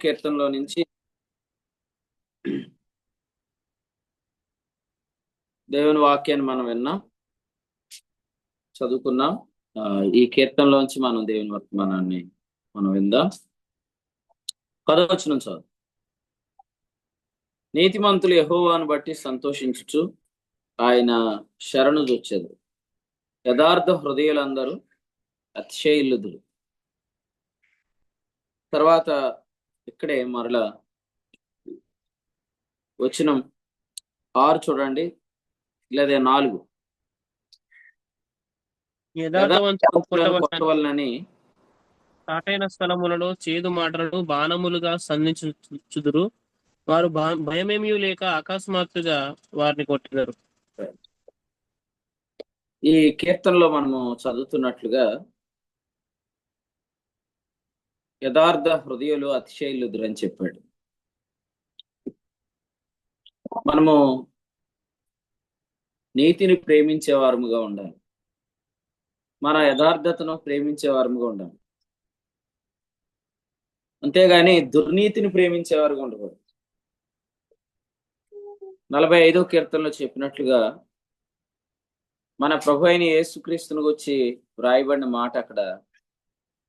కీర్తనలో నుంచి దేవుని వాక్యాన్ని మనం విన్నాం, చదువుకున్నాం. ఈ కీర్తనలోంచి మనం దేవుని వర్తమానాన్ని మనం విందాం. 10వ వచనం చదువు. నీతిమంతులు యెహోవాను బట్టి సంతోషించుచు ఆయన శరణు జొచ్చెదరు. యథార్థ హృదయులందరూ అతిశయిల్లుదురు. తర్వాత ఇక్కడే మరలా వచనం 6 చూడండి, లేదా 4. యథార్థవంతులు కొట్టవలనని చాటైన స్థలములలో చేదు మాటలను బాణములుగా సంధించుదురు. వారు భయమేమీ లేక అకస్మాత్తుగా వారిని కొట్టినారు. ఈ కీర్తనలో మనము చదువుతున్నట్లుగా యథార్థ హృదయులు అతిశయిల్లుదురు అని చెప్పాడు. మనము నీతిని ప్రేమించేవారముగా ఉండాలి, మన యథార్థతను ప్రేమించేవారముగా ఉండాలి. అంతేగాని దుర్నీతిని ప్రేమించేవారుగా ఉండకూడదు. 45వ కీర్తనలో చెప్పినట్లుగా మన ప్రభు అయిన యేసుక్రీస్తును గురించి వ్రాయబడిన మాట అక్కడ,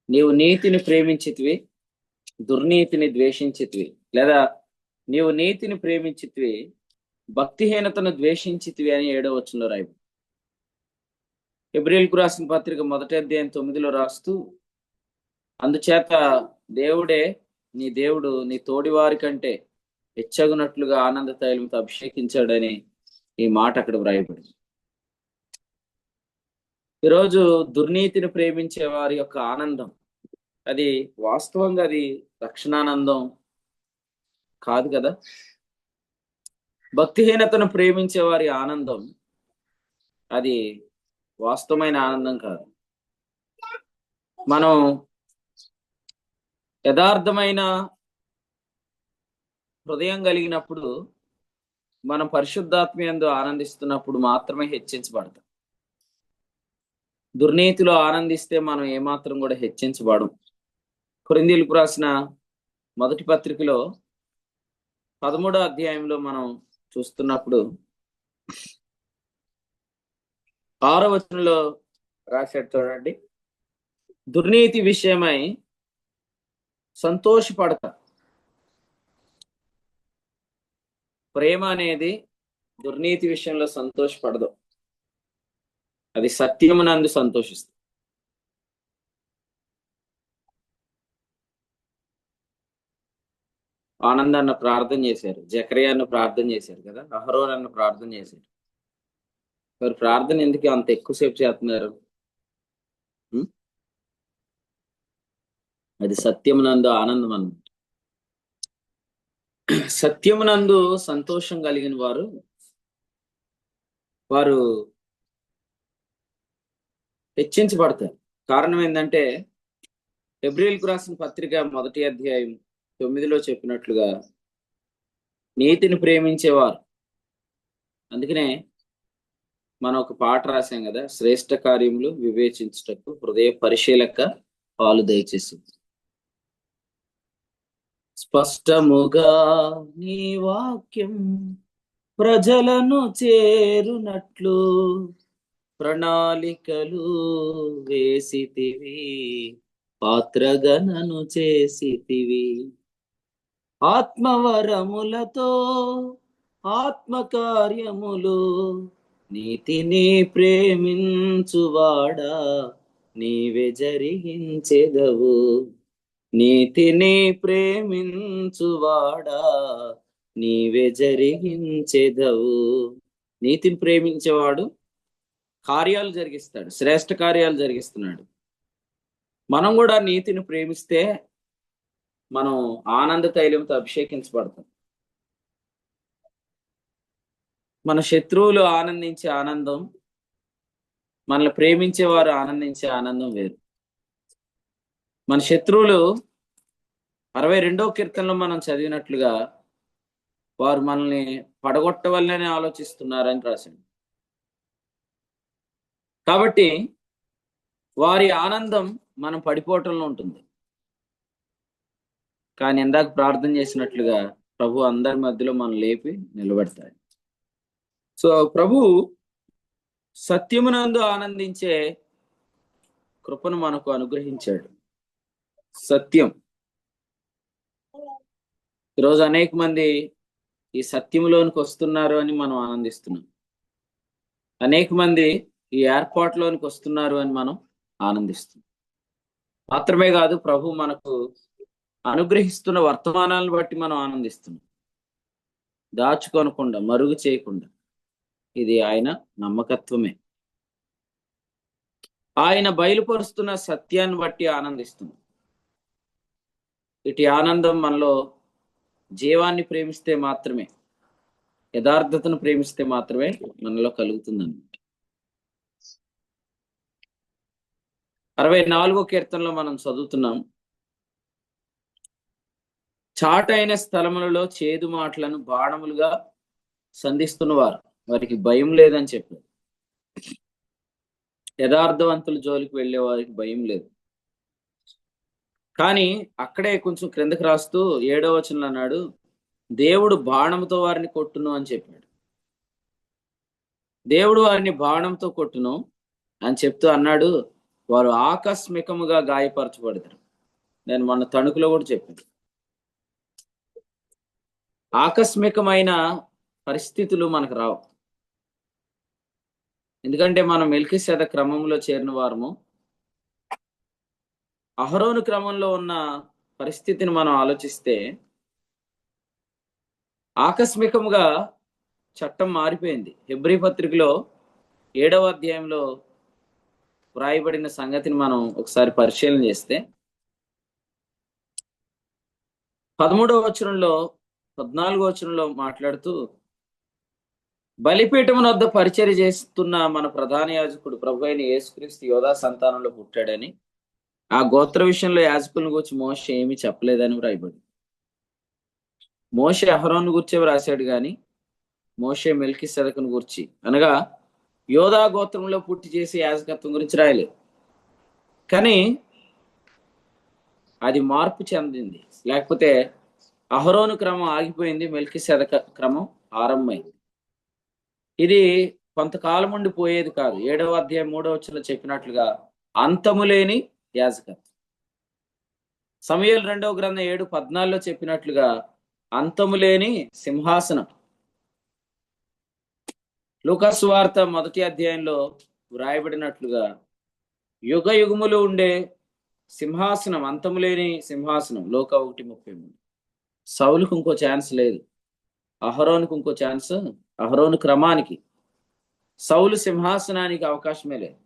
నీవు నీతిని ప్రేమించితివి, దుర్నీతిని ద్వేషించితివి, లేదా నీవు నీతిని ప్రేమించితివి, భక్తిహీనతను ద్వేషించితివి అని 7వ వచనంలో రాయబడి. హెబ్రీయులకు రాసిన పత్రిక 1వ అధ్యాయం 9లో రాస్తూ, అందుచేత దేవుడే నీ దేవుడు నీ తోడివారి కంటే హెచ్చగునట్లుగా ఆనంద తైలంతో అభిషేకించాడని ఈ మాట అక్కడ వ్రాయబడింది. ఈరోజు దుర్నీతిని ప్రేమించే వారి యొక్క ఆనందం, అది వాస్తవంగా అది రక్షణానందం కాదు కదా. భక్తిహీనతను ప్రేమించే వారి ఆనందం అది వాస్తవమైన ఆనందం కాదు. మనం యథార్థమైన హృదయం కలిగినప్పుడు, మనం పరిశుద్ధాత్మయందు ఆనందిస్తున్నప్పుడు మాత్రమే హెచ్చించబడతాం. దుర్నీతిలో ఆనందిస్తే మనం ఏమాత్రం కూడా హెచ్చించబడం. కొరింథీయులకు రాసిన మొదటి పత్రికలో 13వ అధ్యాయంలో మనం చూస్తున్నప్పుడు 6వ వచనంలో రాశాడు చూడండి, దుర్నీతి విషయమై సంతోషపడతా. ప్రేమ అనేది దుర్నీతి విషయంలో సంతోషపడదు, అది సత్యమునందు సంతోషిస్తుంది. ఆనందాన్ని ప్రార్థన చేశారు, జకర్యాను ప్రార్థన చేశారు కదా, అహరోనన్ను ప్రార్థన చేశారు. మరి ప్రార్థన ఎందుకు అంత ఎక్కువసేపు చేస్తున్నారు? అది సత్యమునందు ఆనందం అన్నమాట. సత్యమునందు సంతోషం కలిగిన వారు హెచ్చించబడతారు. కారణం ఏంటంటే, హెబ్రీయులకు రాసిన పత్రిక 1వ అధ్యాయం 9లో చెప్పినట్లుగా నీతిని ప్రేమించేవారు. అందుకనే మనం ఒక పాట రాసాం కదా, శ్రేష్ఠ కార్యములు వివేచించుటకు హృదయ పరిశీలక పాలు దయచేసింది. స్పష్టముగా నీ వాక్యం ప్రజలను చేరునట్లు ప్రణాళికలు వేసితివి, పాత్రగణను చేసితివి. ఆత్మవరములతో ఆత్మకార్యములు నీతిని ప్రేమించువాడా నీవే జరిగించెదవు. నీతిని ప్రేమించువాడా నీవే జరిగించెదవు. నీతిని ప్రేమించేవాడు కార్యాలు జరిగిస్తాడు, శ్రేష్ఠ కార్యాలు జరిగిస్తున్నాడు. మనం కూడా నీతిని ప్రేమిస్తే మనం ఆనంద తైలంతో అభిషేకించబడతాం. మన శత్రువులు ఆనందించే ఆనందం, మనల్ని ప్రేమించేవారు ఆనందించే ఆనందం వేరు. మన శత్రువులు 62వ కీర్తనలో మనం చదివినట్లుగా వారు మనల్ని పడగొట్టవలనే ఆలోచిస్తున్నారని రాశాడు. కాబట్టి వారి ఆనందం మనం పడిపోవటంలో ఉంటుంది. కానీ ఇందాక ప్రార్థన చేసినట్లుగా ప్రభు అందరి మధ్యలో మనం లేపి నిలబెడతాడు. సో ప్రభు సత్యమునందు ఆనందించే కృపను మనకు అనుగ్రహించాడు. సత్యం. ఈరోజు అనేక మంది ఈ సత్యంలోనికి వస్తున్నారు అని మనం ఆనందిస్తున్నాం. అనేక మంది ఈ ఏర్పాటులోనికి వస్తున్నారు అని మనం ఆనందిస్తున్నాం. మాత్రమే కాదు, ప్రభు మనకు అనుగ్రహిస్తున్న వర్తమానాలను బట్టి మనం ఆనందిస్తున్నాం. దాచుకొనకుండా, మరుగు చేయకుండా. ఇది ఆయన నమ్మకత్వమే. ఆయన బయలుపరుస్తున్న సత్యాన్ని బట్టి ఆనందిస్తున్నాం. ఇటు ఆనందం మనలో జీవాన్ని ప్రేమిస్తే మాత్రమే, యథార్థతను ప్రేమిస్తే మాత్రమే మనలో కలుగుతుందన్నమాట. 64వ కీర్తనలో మనం చదువుతున్నాం, చాటైన స్థలములలో చేదు మాటలను బాణములుగా సంధిస్తున్నవారు వారికి భయం లేదని చెప్పారు. యథార్థవంతుల జోలికి వెళ్ళే వారికి భయం లేదు. కానీ అక్కడే కొంచెం క్రిందకి రాస్తూ 7వ వచనంలో అన్నాడు, దేవుడు బాణంతో వారిని కొట్టును అని చెప్పాడు. దేవుడు వారిని బాణంతో కొట్టును అని చెప్తూ అన్నాడు, వారు ఆకస్మికముగా గాయపరచబడతారు. నేను మొన్న తణుకులో కూడా చెప్పాను. ఆకస్మికమైన పరిస్థితులు మనకు రావు. ఎందుకంటే మనం మెల్కీసెదెకు క్రమంలో చేరిన వారము. అహరోను క్రమంలో ఉన్న పరిస్థితిని మనం ఆలోచిస్తే ఆకస్మికముగా చట్టం మారిపోయింది. హెబ్రీ పత్రికలో 7వ అధ్యాయంలో వ్రాయబడిన సంగతిని మనం ఒకసారి పరిశీలన చేస్తే 13వ వచనంలో 14వ వచనంలో మాట్లాడుతూ, బలిపీఠమున వద్ద పరిచర్య చేస్తున్న మన ప్రధాన యాజకుడు ప్రభు అయిన యేసుక్రీస్తు యోధా సంతానంలో పుట్టాడని, ఆ గోత్ర విషయంలో యాజకులను గురించి మోషే ఏమీ చెప్పలేదని వ్రాయబడింది. మోషే అహరోను గురించే రాశాడు కానీ మోషే మెల్కీసెదెకును గురించి, అనగా యోధా గోత్రంలో పుట్టి చేసి యాజకత్వం గురించి రాయలేదు. కానీ అది మార్పు చెందింది. లేకపోతే అహరోను క్రమం ఆగిపోయింది, మెల్కీసెదెకు క్రమం ఆరంభమైంది. ఇది కొంతకాలం ఉండి పోయేది కాదు. 7వ అధ్యాయం 3వ వచనంలో చెప్పినట్లుగా అంతము లేని యాజకత్వం. సమూయేలు 2వ గ్రంథం 7:14లో చెప్పినట్లుగా అంతము లేని సింహాసనం. లూకా సువార్త 1వ అధ్యాయంలో వ్రాయబడినట్లుగా యుగ యుగములు ఉండే సింహాసనం, అంతము లేని సింహాసనం. లూకా 1:33. సౌలుకు ఇంకో ఛాన్స్ లేదు, అహరోనుకు ఇంకో ఛాన్స్. అహరోను క్రమానికి, సౌలు సింహాసనానికి అవకాశమే లేదు.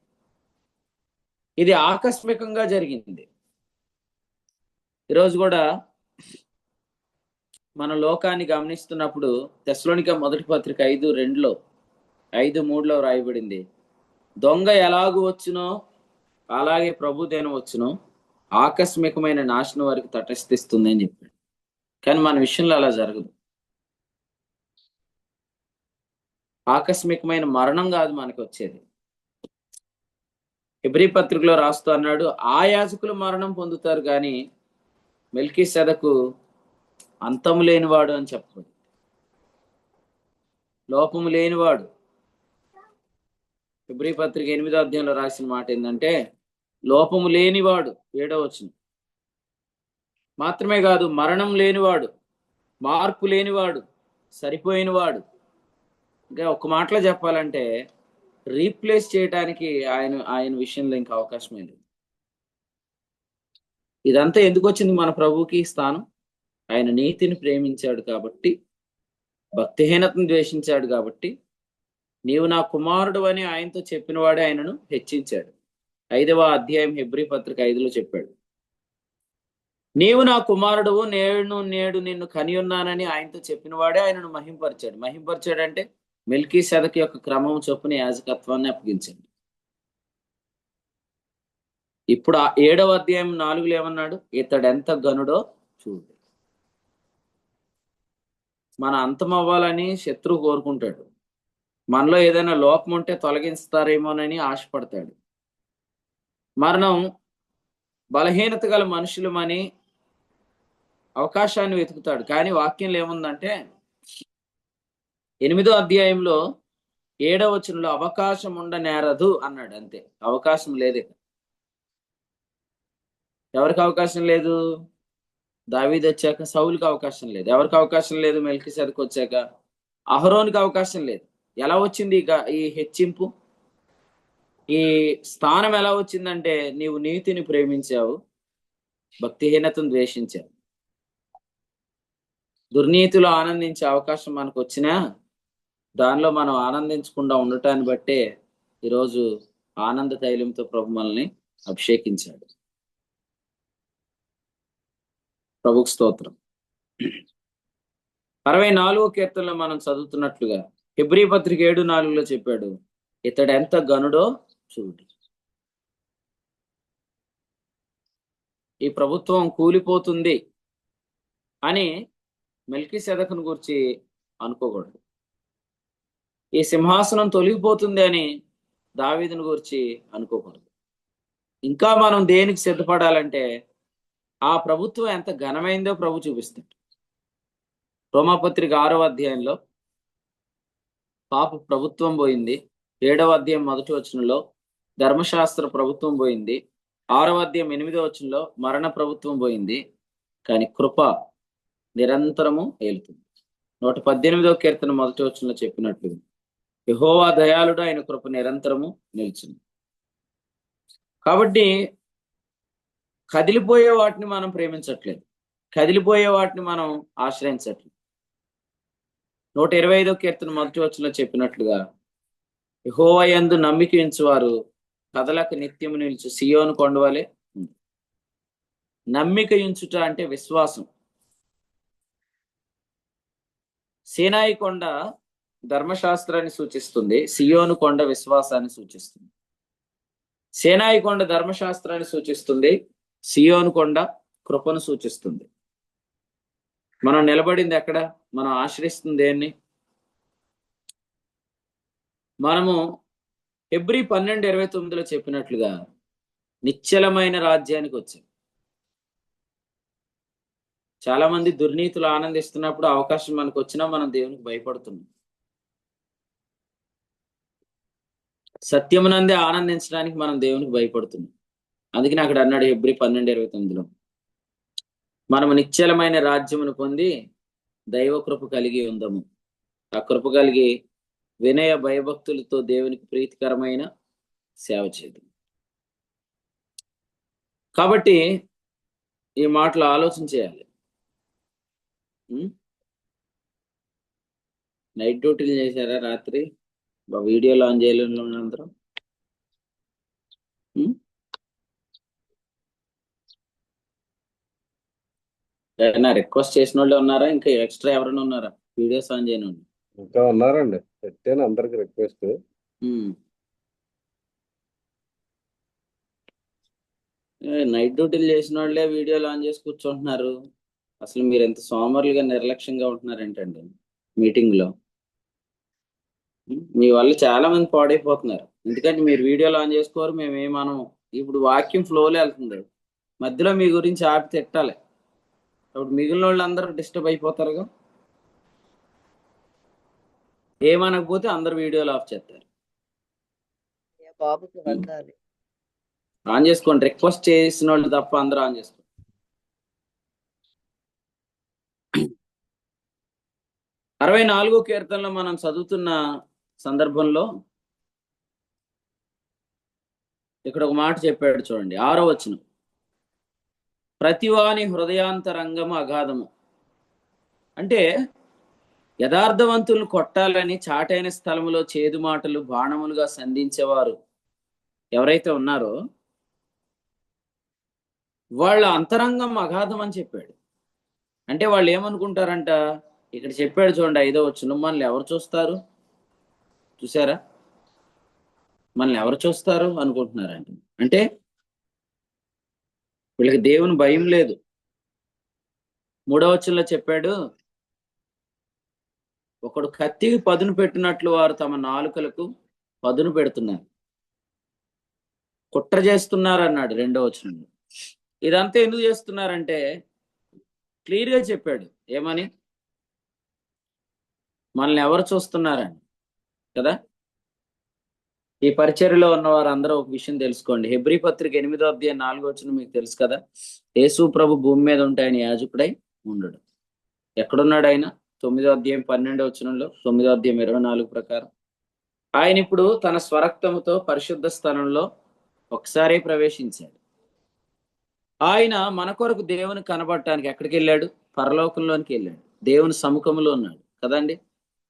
ఇది ఆకస్మికంగా జరిగింది. ఈరోజు కూడా మన లోకాన్ని గమనిస్తున్నప్పుడు తెస్సలోనిక మొదటి పత్రిక 5:3లో రాయబడింది, దొంగ ఎలాగూ వచ్చునో అలాగే ప్రభు దినం వచ్చునో ఆకస్మికమైన నాశనం వారికి తటస్థిస్తుంది అని చెప్పాడు. కానీ మన విషయంలో అలా జరగదు. ఆకస్మికమైన మరణం కాదు మనకి వచ్చేది. హెబ్రీ పత్రికలో రాస్తూ అన్నాడు, ఆ యాజకులు మరణం పొందుతారు కానీ మెల్కీసెదెకు అంతము లేనివాడు అని చెప్పబడింది. లోపము లేనివాడు. హెబ్రీ పత్రిక 8వ అధ్యాయంలో రాసిన మాట ఏంటంటే, లోపము లేనివాడు. 7వ వచనం. మాత్రమే కాదు, మరణం లేనివాడు, మార్పు లేనివాడు, సరిపోయినవాడు. ఇంకా ఒక మాటలో చెప్పాలంటే రీప్లేస్ చేయడానికి ఆయన విషయంలో ఇంకా అవకాశమే లేదు. ఇదంతా ఎందుకు వచ్చింది మన ప్రభువుకి స్థానం? ఆయన నీతిని ప్రేమించాడు కాబట్టి, భక్తిహీనతను ద్వేషించాడు కాబట్టి, నీవు నా కుమారుడు అని ఆయనతో చెప్పిన వాడే ఆయనను హెచ్చించాడు. 5వ అధ్యాయం హెబ్రీ పత్రిక 5లో చెప్పాడు, నీవు నా కుమారుడువు, నేడు నిన్ను కని ఉన్నానని ఆయనతో చెప్పిన వాడే ఆయనను మహింపరిచాడు. మహింపరిచాడంటే మెల్కీసెదెకు యొక్క క్రమం చొప్పున యాజకత్వాన్ని అప్పగించాడు. ఇప్పుడు 7వ అధ్యాయం 4లో ఏమన్నాడు? ఇతడెంత గనుడో చూడు. మన అంతం అవ్వాలని శత్రువు కోరుకుంటాడు. మనలో ఏదైనా లోపం ఉంటే తొలగిస్తారేమోనని ఆశపడతాడు. మరణం బలహీనత గల మనుషులమని అవకాశాన్ని వెతుకుతాడు. కానీ వాక్యంలో ఏముందంటే 8వ అధ్యాయంలో 7వ వచనంలో అవకాశం ఉండనేరదు అన్నాడు. అంతే, అవకాశం లేదు ఇక. ఎవరికి అవకాశం లేదు? దావీదు వచ్చాక సౌలుకి అవకాశం లేదు. ఎవరికి అవకాశం లేదు? మెల్కీసెదెకు వచ్చాక అహరోనుకి అవకాశం లేదు. ఎలా వచ్చింది ఈ హెచ్చింపు, ఈ స్థానం ఎలా వచ్చిందంటే నీవు నీతిని ప్రేమించావు, భక్తిహీనతను ద్వేషించావు. దుర్నీతిలో ఆనందించే అవకాశం మనకు వచ్చినా దానిలో మనం ఆనందించకుండా ఉండటాన్ని బట్టే ఈరోజు ఆనంద తైలంతో ప్రభు మనల్ని అభిషేకించాడు. ప్రభుకు స్తోత్రం. 64వ కీర్తనలో మనం చదువుతున్నట్లుగా హెబ్రీ పత్రిక 7:4లో చెప్పాడు, ఇతడు ఎంత గనుడో చూడు. ఈ ప్రభుత్వం కూలిపోతుంది అని మెల్కీసెదెకును గురించి అనుకోకూడదు. ఈ సింహాసనం తొలగిపోతుంది అని దావీదును గురించి అనుకోకూడదు. ఇంకా మనం దేనికి సిద్ధపడాలంటే ఆ ప్రభుత్వం ఎంత ఘనమైందో ప్రభు చూపిస్తాడు. రోమాపత్రిక 6వ అధ్యాయంలో పాప ప్రభుత్వం పోయింది. 7వ అధ్యాయం 1వ వచనంలో ధర్మశాస్త్ర ప్రభుత్వం పోయింది. 6వ అధ్యాయం 8వ వచనంలో మరణ ప్రభుత్వం పోయింది. కానీ కృప నిరంతరము ఏలుతుంది. 118వ కీర్తన 1వ వచనంలో చెప్పినట్లుగా యెహోవా దయాళుడు, ఆయన కృప నిరంతరము నిలిచింది. కాబట్టి కదిలిపోయే వాటిని మనం ప్రేమించట్లేదు, కదిలిపోయే వాటిని మనం ఆశ్రయించట్లేదు. 125వ కీర్తన 1వ వచనంలో చెప్పినట్లుగా యెహోవా యందు నమ్మిక ఉంచువారు కదలక నిత్యము నిలుచు సియోను కొండవలే. నమ్మిక ఉంచుట అంటే విశ్వాసం. సీనాయి కొండ ధర్మశాస్త్రాన్ని సూచిస్తుంది, సియోను కొండ విశ్వాసాన్ని సూచిస్తుంది. సీనాయి కొండ ధర్మశాస్త్రాన్ని సూచిస్తుంది, సియోను కొండ కృపను సూచిస్తుంది. మనం నిలబడింది ఎక్కడ? మనం ఆశ్రయిస్తుంది దేన్ని? మనము హెబ్రీ 12:29లో చెప్పినట్లుగా నిశ్చలమైన రాజ్యానికి వచ్చాం. చాలా మంది దుర్నీతులు ఆనందిస్తున్నప్పుడు అవకాశం మనకు వచ్చినా మనం దేవునికి భయపడుతున్నాం. సత్యమునందే ఆనందించడానికి మనం దేవునికి భయపడుతున్నాం. అందుకని అక్కడ అన్నాడు హెబ్రీ 12:29లో, మనము నిశ్చలమైన రాజ్యమును పొంది దైవ కృప కలిగి ఉందము. ఆ కృప కలిగి వినయ భయభక్తులతో దేవునికి ప్రీతికరమైన సేవ చేయదు. కాబట్టి ఈ మాటలు ఆలోచన చేయాలి. నైట్ డ్యూటీలు చేశారా రాత్రి? వీడియోలు ఆన్ చేయలేని అందరం ఏమైనా రిక్వెస్ట్ చేసిన వాళ్ళు ఉన్నారా? ఇంకా ఎక్స్ట్రా ఎవరైనా ఉన్నారా వీడియోస్ ఆన్ చేయని? ఇంకా ఉన్నారండి, పెట్టాను అందరికి రిక్వెస్ట్. నైట్ డ్యూటీలు చేసిన వాళ్ళే వీడియోలు ఆన్ చేసి కూర్చుంటున్నారు. అసలు మీరు ఎంత సోమరులుగా నిర్లక్ష్యంగా ఉంటున్నారు ఏంటండి మీటింగ్ లో? మీ వల్ల చాలా మంది పాడైపోతున్నారు. ఎందుకంటే మీరు వీడియోలు ఆన్ చేసుకోరు, మనం ఇప్పుడు వాక్యం ఫ్లోలో వెళ్తుంది, మధ్యలో మీ గురించి ఆపి తిట్టాలి. అప్పుడు మిగిలిన వాళ్ళు అందరూ డిస్టర్బ్ అయిపోతారుగా. ఏమనకపోతే అందరు వీడియోలు ఆఫ్ చేస్తారు. ఆన్ చేసుకోండి, రిక్వెస్ట్ చేసిన వాళ్ళు తప్ప అందరూ ఆన్ చేసుకోండి. 64వ కీర్తనలో మనం చదువుతున్న సందర్భంలో ఇక్కడ ఒక మాట చెప్పాడు చూడండి, 6వ వచనం, ప్రతివాని హృదయాంతరంగము అగాధము. అంటే యథార్థవంతులను కొట్టాలని చాటైన స్థలములో చేదు మాటలు బాణములుగా సంధించేవారు ఎవరైతే ఉన్నారో వాళ్ళ అంతరంగం అగాధం అని చెప్పాడు. అంటే వాళ్ళు ఏమనుకుంటారంట? ఇక్కడ చెప్పాడు చూడండి 5వ వచనం, మనల్ని ఎవరు చూస్తారు? చూసారా? మనల్ని ఎవరు చూస్తారు అనుకుంటున్నారంట. అంటే వీళ్ళకి దేవుని భయం లేదు. 3వ వచనంలో చెప్పాడు, ఒకడు కత్తికి పదును పెట్టినట్లు వారు తమ నాలుకలకు పదును పెడుతున్నారు, కుట్ర చేస్తున్నారు అన్నాడు 2వ వచనంలో. ఇదంతా ఎందుకు చేస్తున్నారంటే క్లియర్గా చెప్పాడు. ఏమని? మనల్ని ఎవరు చూస్తున్నారని కదా. ఈ పరిచర్యలో ఉన్న వారందరూ ఒక విషయం తెలుసుకోండి. హెబ్రీ పత్రిక 8వ అధ్యాయం 4వ వచనం మీకు తెలుసు కదా. యేసు ప్రభు భూమి మీద ఉంటే ఆయన యాజకుడై ఉండడు. ఎక్కడున్నాడు ఆయన? 9వ అధ్యాయం 12వ వచనంలో, 9వ అధ్యాయం 24 ప్రకారం ఆయన ఇప్పుడు తన స్వరక్తముతో పరిశుద్ధ స్థలంలో ఒకసారి ప్రవేశించాడు. ఆయన మన కొరకు దేవుని కనబడటానికి ఎక్కడికి వెళ్ళాడు? పరలోకంలోనికి వెళ్ళాడు. దేవుని సముఖంలో ఉన్నాడు కదండి.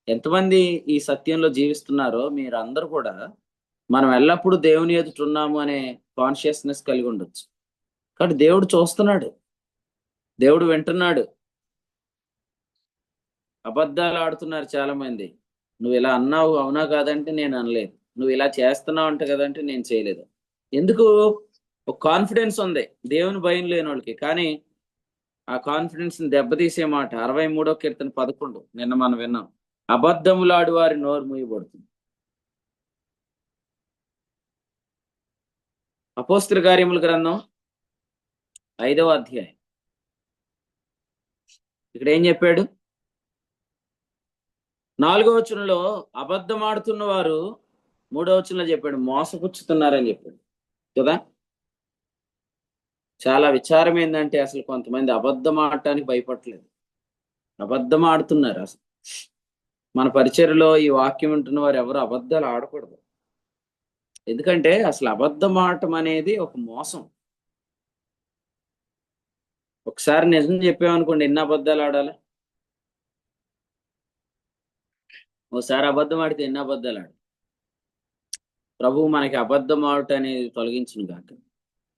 ఎంతమంది ఈ సత్యంలో జీవిస్తున్నారో మీరు అందరూ కూడా మనం ఎల్లప్పుడూ దేవుని ఎదుట ఉన్నాము అనే కాన్షియస్నెస్ కలిగి ఉండొచ్చు. కాబట్టి దేవుడు చూస్తున్నాడు, దేవుడు వింటున్నాడు. అబద్ధాలు ఆడుతున్నారు చాలా మంది. నువ్వు ఇలా అన్నావు, అవునా కాదంటే నేను అనలేదు. నువ్వు ఇలా చేస్తున్నావు అంట కదంటే నేను చేయలేదు. ఎందుకు? ఒక కాన్ఫిడెన్స్ ఉంది దేవుని భయం లేని వాళ్ళకి. కానీ ఆ కాన్ఫిడెన్స్ ని దెబ్బతీసే మాట 63వ కీర్తన 11 నిన్న మనం విన్నాం. అబద్ధములాడు వారి నోరు మూయబడుతుంది. అపోస్తల కార్యముల గ్రంథం 5వ అధ్యాయం ఇక్కడ ఏం చెప్పాడు? 4వ వచనంలో అబద్ధం ఆడుతున్న వారు 3వ వచనంలో చెప్పాడు మోసపుచ్చుతున్నారని చెప్పాడు కదా. చాలా విచారం ఏంటంటే అసలు కొంతమంది అబద్ధం ఆడటానికి భయపడలేదు, అబద్ధం ఆడుతున్నారు. అసలు మన పరిచర్యలో ఈ వాక్యం ఉంటున్న వారు ఎవరు అబద్ధాలు ఆడకూడదు. ఎందుకంటే అసలు అబద్ధం ఆడటం అనేది ఒక మోసం. ఒకసారి నిజం చెప్పామనుకోండి, ఎన్ని అబద్ధాలు ఆడాలి? ఒకసారి అబద్ధం ఆడితే ఎన్ని అబద్ధాలు ఆడాలి? ప్రభువు మనకి అబద్ధం ఆడుట అనేది తొలగించును కాక.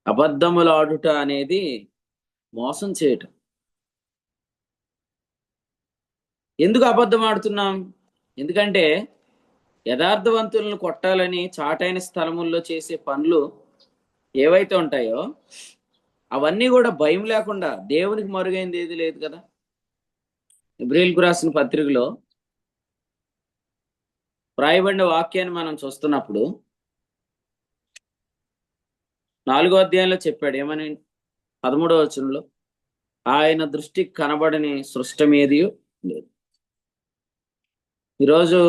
అబద్ధములు ఆడుట అనేది మోసం చేయటం. ఎందుకు అబద్ధం ఆడుతున్నాం? ఎందుకంటే యథార్థవంతులను కొట్టాలని చాటైన స్థలముల్లో చేసే పనులు ఏవైతే ఉంటాయో అవన్నీ కూడా భయం లేకుండా, దేవునికి మరుగైంది ఏది లేదు కదా. హెబ్రీయులకు రాసిన పత్రికలో రాయబడిన వాక్యాన్ని మనం చూస్తున్నప్పుడు 4వ అధ్యాయంలో చెప్పాడు ఏమని? 13వ వచనంలో ఆయన దృష్టికి కనబడని సృష్టమేది లేదు. ఈరోజు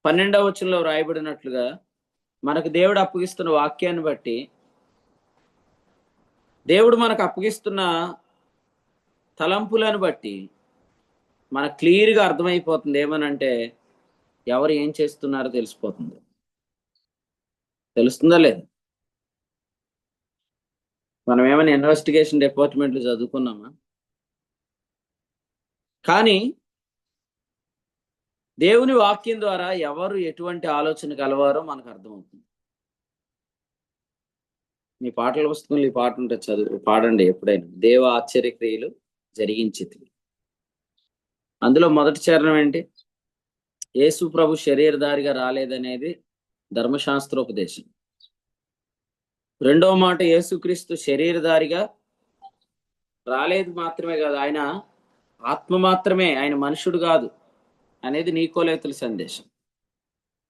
12వ వచనంలో రాయబడినట్లుగా మనకు దేవుడు అప్పగిస్తున్న వాక్యాన్ని బట్టి, దేవుడు మనకు అప్పగిస్తున్న తలంపులను బట్టి మనకు క్లియర్గా అర్థమైపోతుంది. ఏమనంటే ఎవరు ఏం చేస్తున్నారో తెలిసిపోతుంది. తెలుస్తుందా లేదా? మనం ఏమైనా ఇన్వెస్టిగేషన్ డిపార్ట్మెంట్లు చదువుకున్నామా? కానీ దేవుని వాక్యం ద్వారా ఎవరు ఎటువంటి ఆలోచన కలవారో మనకు అర్థమవుతుంది. మీ పాటల పుస్తకంలో ఈ పాట ఉంటే చదువు పాడండి ఎప్పుడైనా. దేవ ఆశ్చర్యక్రియలు జరిగించితి. అందులో మొదటి చరణం ఏంటి? యేసు ప్రభు శరీరధారిగా రాలేదనేది ధర్మశాస్త్రోపదేశం. రెండవ మాట యేసుక్రీస్తు శరీరధారిగా రాలేదు మాత్రమే కాదు, ఆయన ఆత్మ మాత్రమే, ఆయన మనుషుడు కాదు అనేది నీకోలేతుల సందేశం.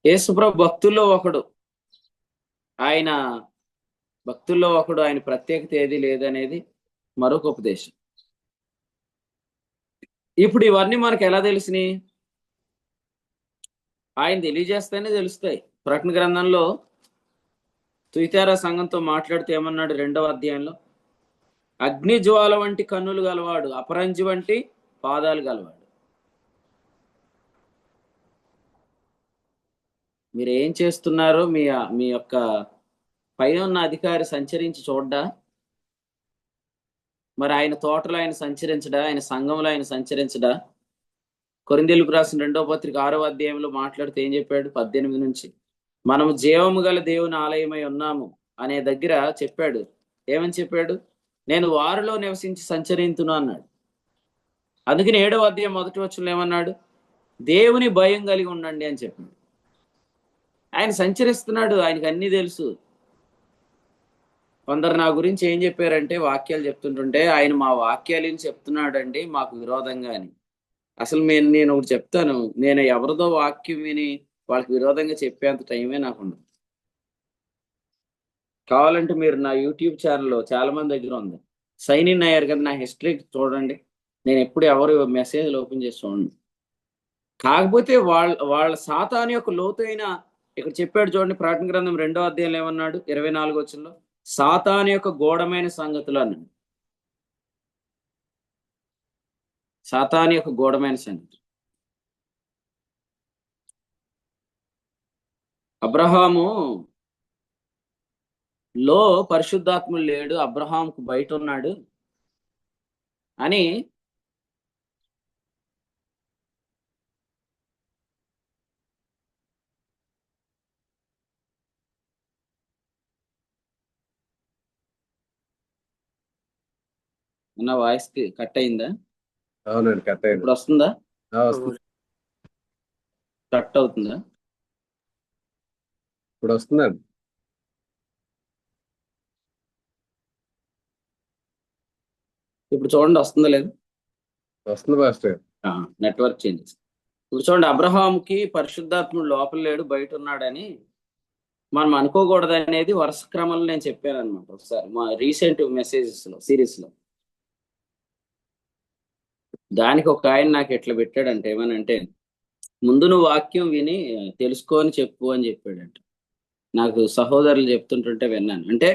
యేసుప్రభు భక్తుల్లో ఒకడు, ఆయన భక్తుల్లో ఒకడు, ఆయన ప్రత్యేకత ఏది లేదనేది మరొక ఉపదేశం. ఇప్పుడు ఇవన్నీ మనకు ఎలా తెలిసినాయి? ఆయన తెలియజేస్తేనే తెలుస్తాయి. ప్రకటన గ్రంథంలో తుయితేరా సంఘంతో మాట్లాడితే ఏమన్నాడు? 2వ అధ్యాయంలో అగ్ని జ్వాల వంటి కన్నులు గలవాడు, అపరంజి వంటి పాదాలు గలవాడు. మీరు ఏం చేస్తున్నారో మీ యొక్క పైన ఉన్న అధికారి సంచరించి చూడ్డా? మరి ఆయన తోటలో ఆయన సంచరించడా? ఆయన సంఘంలో ఆయన సంచరించడా? కొరింథీయులకు రాసిన 2వ పత్రిక 6వ అధ్యాయంలో మాట్లాడితే ఏం చెప్పాడు? 18 నుంచి మనము జీవము గల దేవుని ఆలయమై ఉన్నాము అనే దగ్గర చెప్పాడు. ఏమని చెప్పాడు? నేను వారిలో నివసించి సంచరింతును అన్నాడు. అందుకని 7వ అధ్యాయం 1వ వచనంలో ఏమన్నాడు? దేవుని భయం కలిగి ఉండండి అని చెప్పాడు. ఆయన సంచరిస్తున్నాడు, ఆయనకు అన్నీ తెలుసు. కొందరు నా గురించి ఏం చెప్పారంటే, వాక్యాలు చెప్తుంటుంటే ఆయన మా వాక్యాలు చెప్తున్నాడండి మాకు విరోధంగా అని. అసలు నేను ఒకటి చెప్తాను, నేను ఎవరిదో వాక్యం విని వాళ్ళకి విరోధంగా చెప్పేంత టైమే నాకు ఉండదు. కావాలంటే మీరు నా యూట్యూబ్ ఛానల్లో చాలా మంది దగ్గర ఉంది, సైన్ ఇన్ అయ్యారు కదా, నా హిస్టరీ చూడండి. నేను ఎప్పుడు ఎవరు మెసేజ్లు ఓపెన్ చేసి చూడండి. కాకపోతే వాళ్ళ సాతాను యొక్క లోతైన, ఇక్కడ చెప్పాడు చూడండి, ప్రకటన గ్రంథం 2వ అధ్యాయంలో ఏమన్నాడు? 24 వచనంలో సాతాను యొక్క గూఢమైన సంగతులు అన్నాడు. సాతాను యొక్క గూఢమైన సంగతులు. అబ్రహాము లో పరిశుద్ధాత్ముడు లేడు, అబ్రహాంకు బయట ఉన్నాడు అని నా వాయిస్ కి కట్ అయిందా? అవునండి, కట్ అయింది. ఇప్పుడు వస్తుందా? వస్తుంది. కట్ అవుతుందా? ఇప్పుడు వస్తుందండి. ఇప్పుడు చూడండి, వస్తుందా లేదు? వస్తుంది మాస్టర్. Network changes. ఇప్పుడు చూడండి, అబ్రహాంకి పరిశుద్ధాత్ముడు లోపల లేడు, బయట ఉన్నాడని మనం అనుకోకూడదు అనేది వరుస క్రమంలో నేను చెప్పాను అనమాట ఒకసారి మా రీసెంట్ మెసేజెస్ లో, సిరీస్ లో. దానికి ఒక ఆయన నాకు ఎట్లా పెట్టాడంటే, ఏమనంటే, ముందు నువ్వు వాక్యం విని తెలుసుకొని చెప్పు అని చెప్పాడంట. నాకు సహోదరులు చెప్తుంటుంటే విన్నాను. అంటే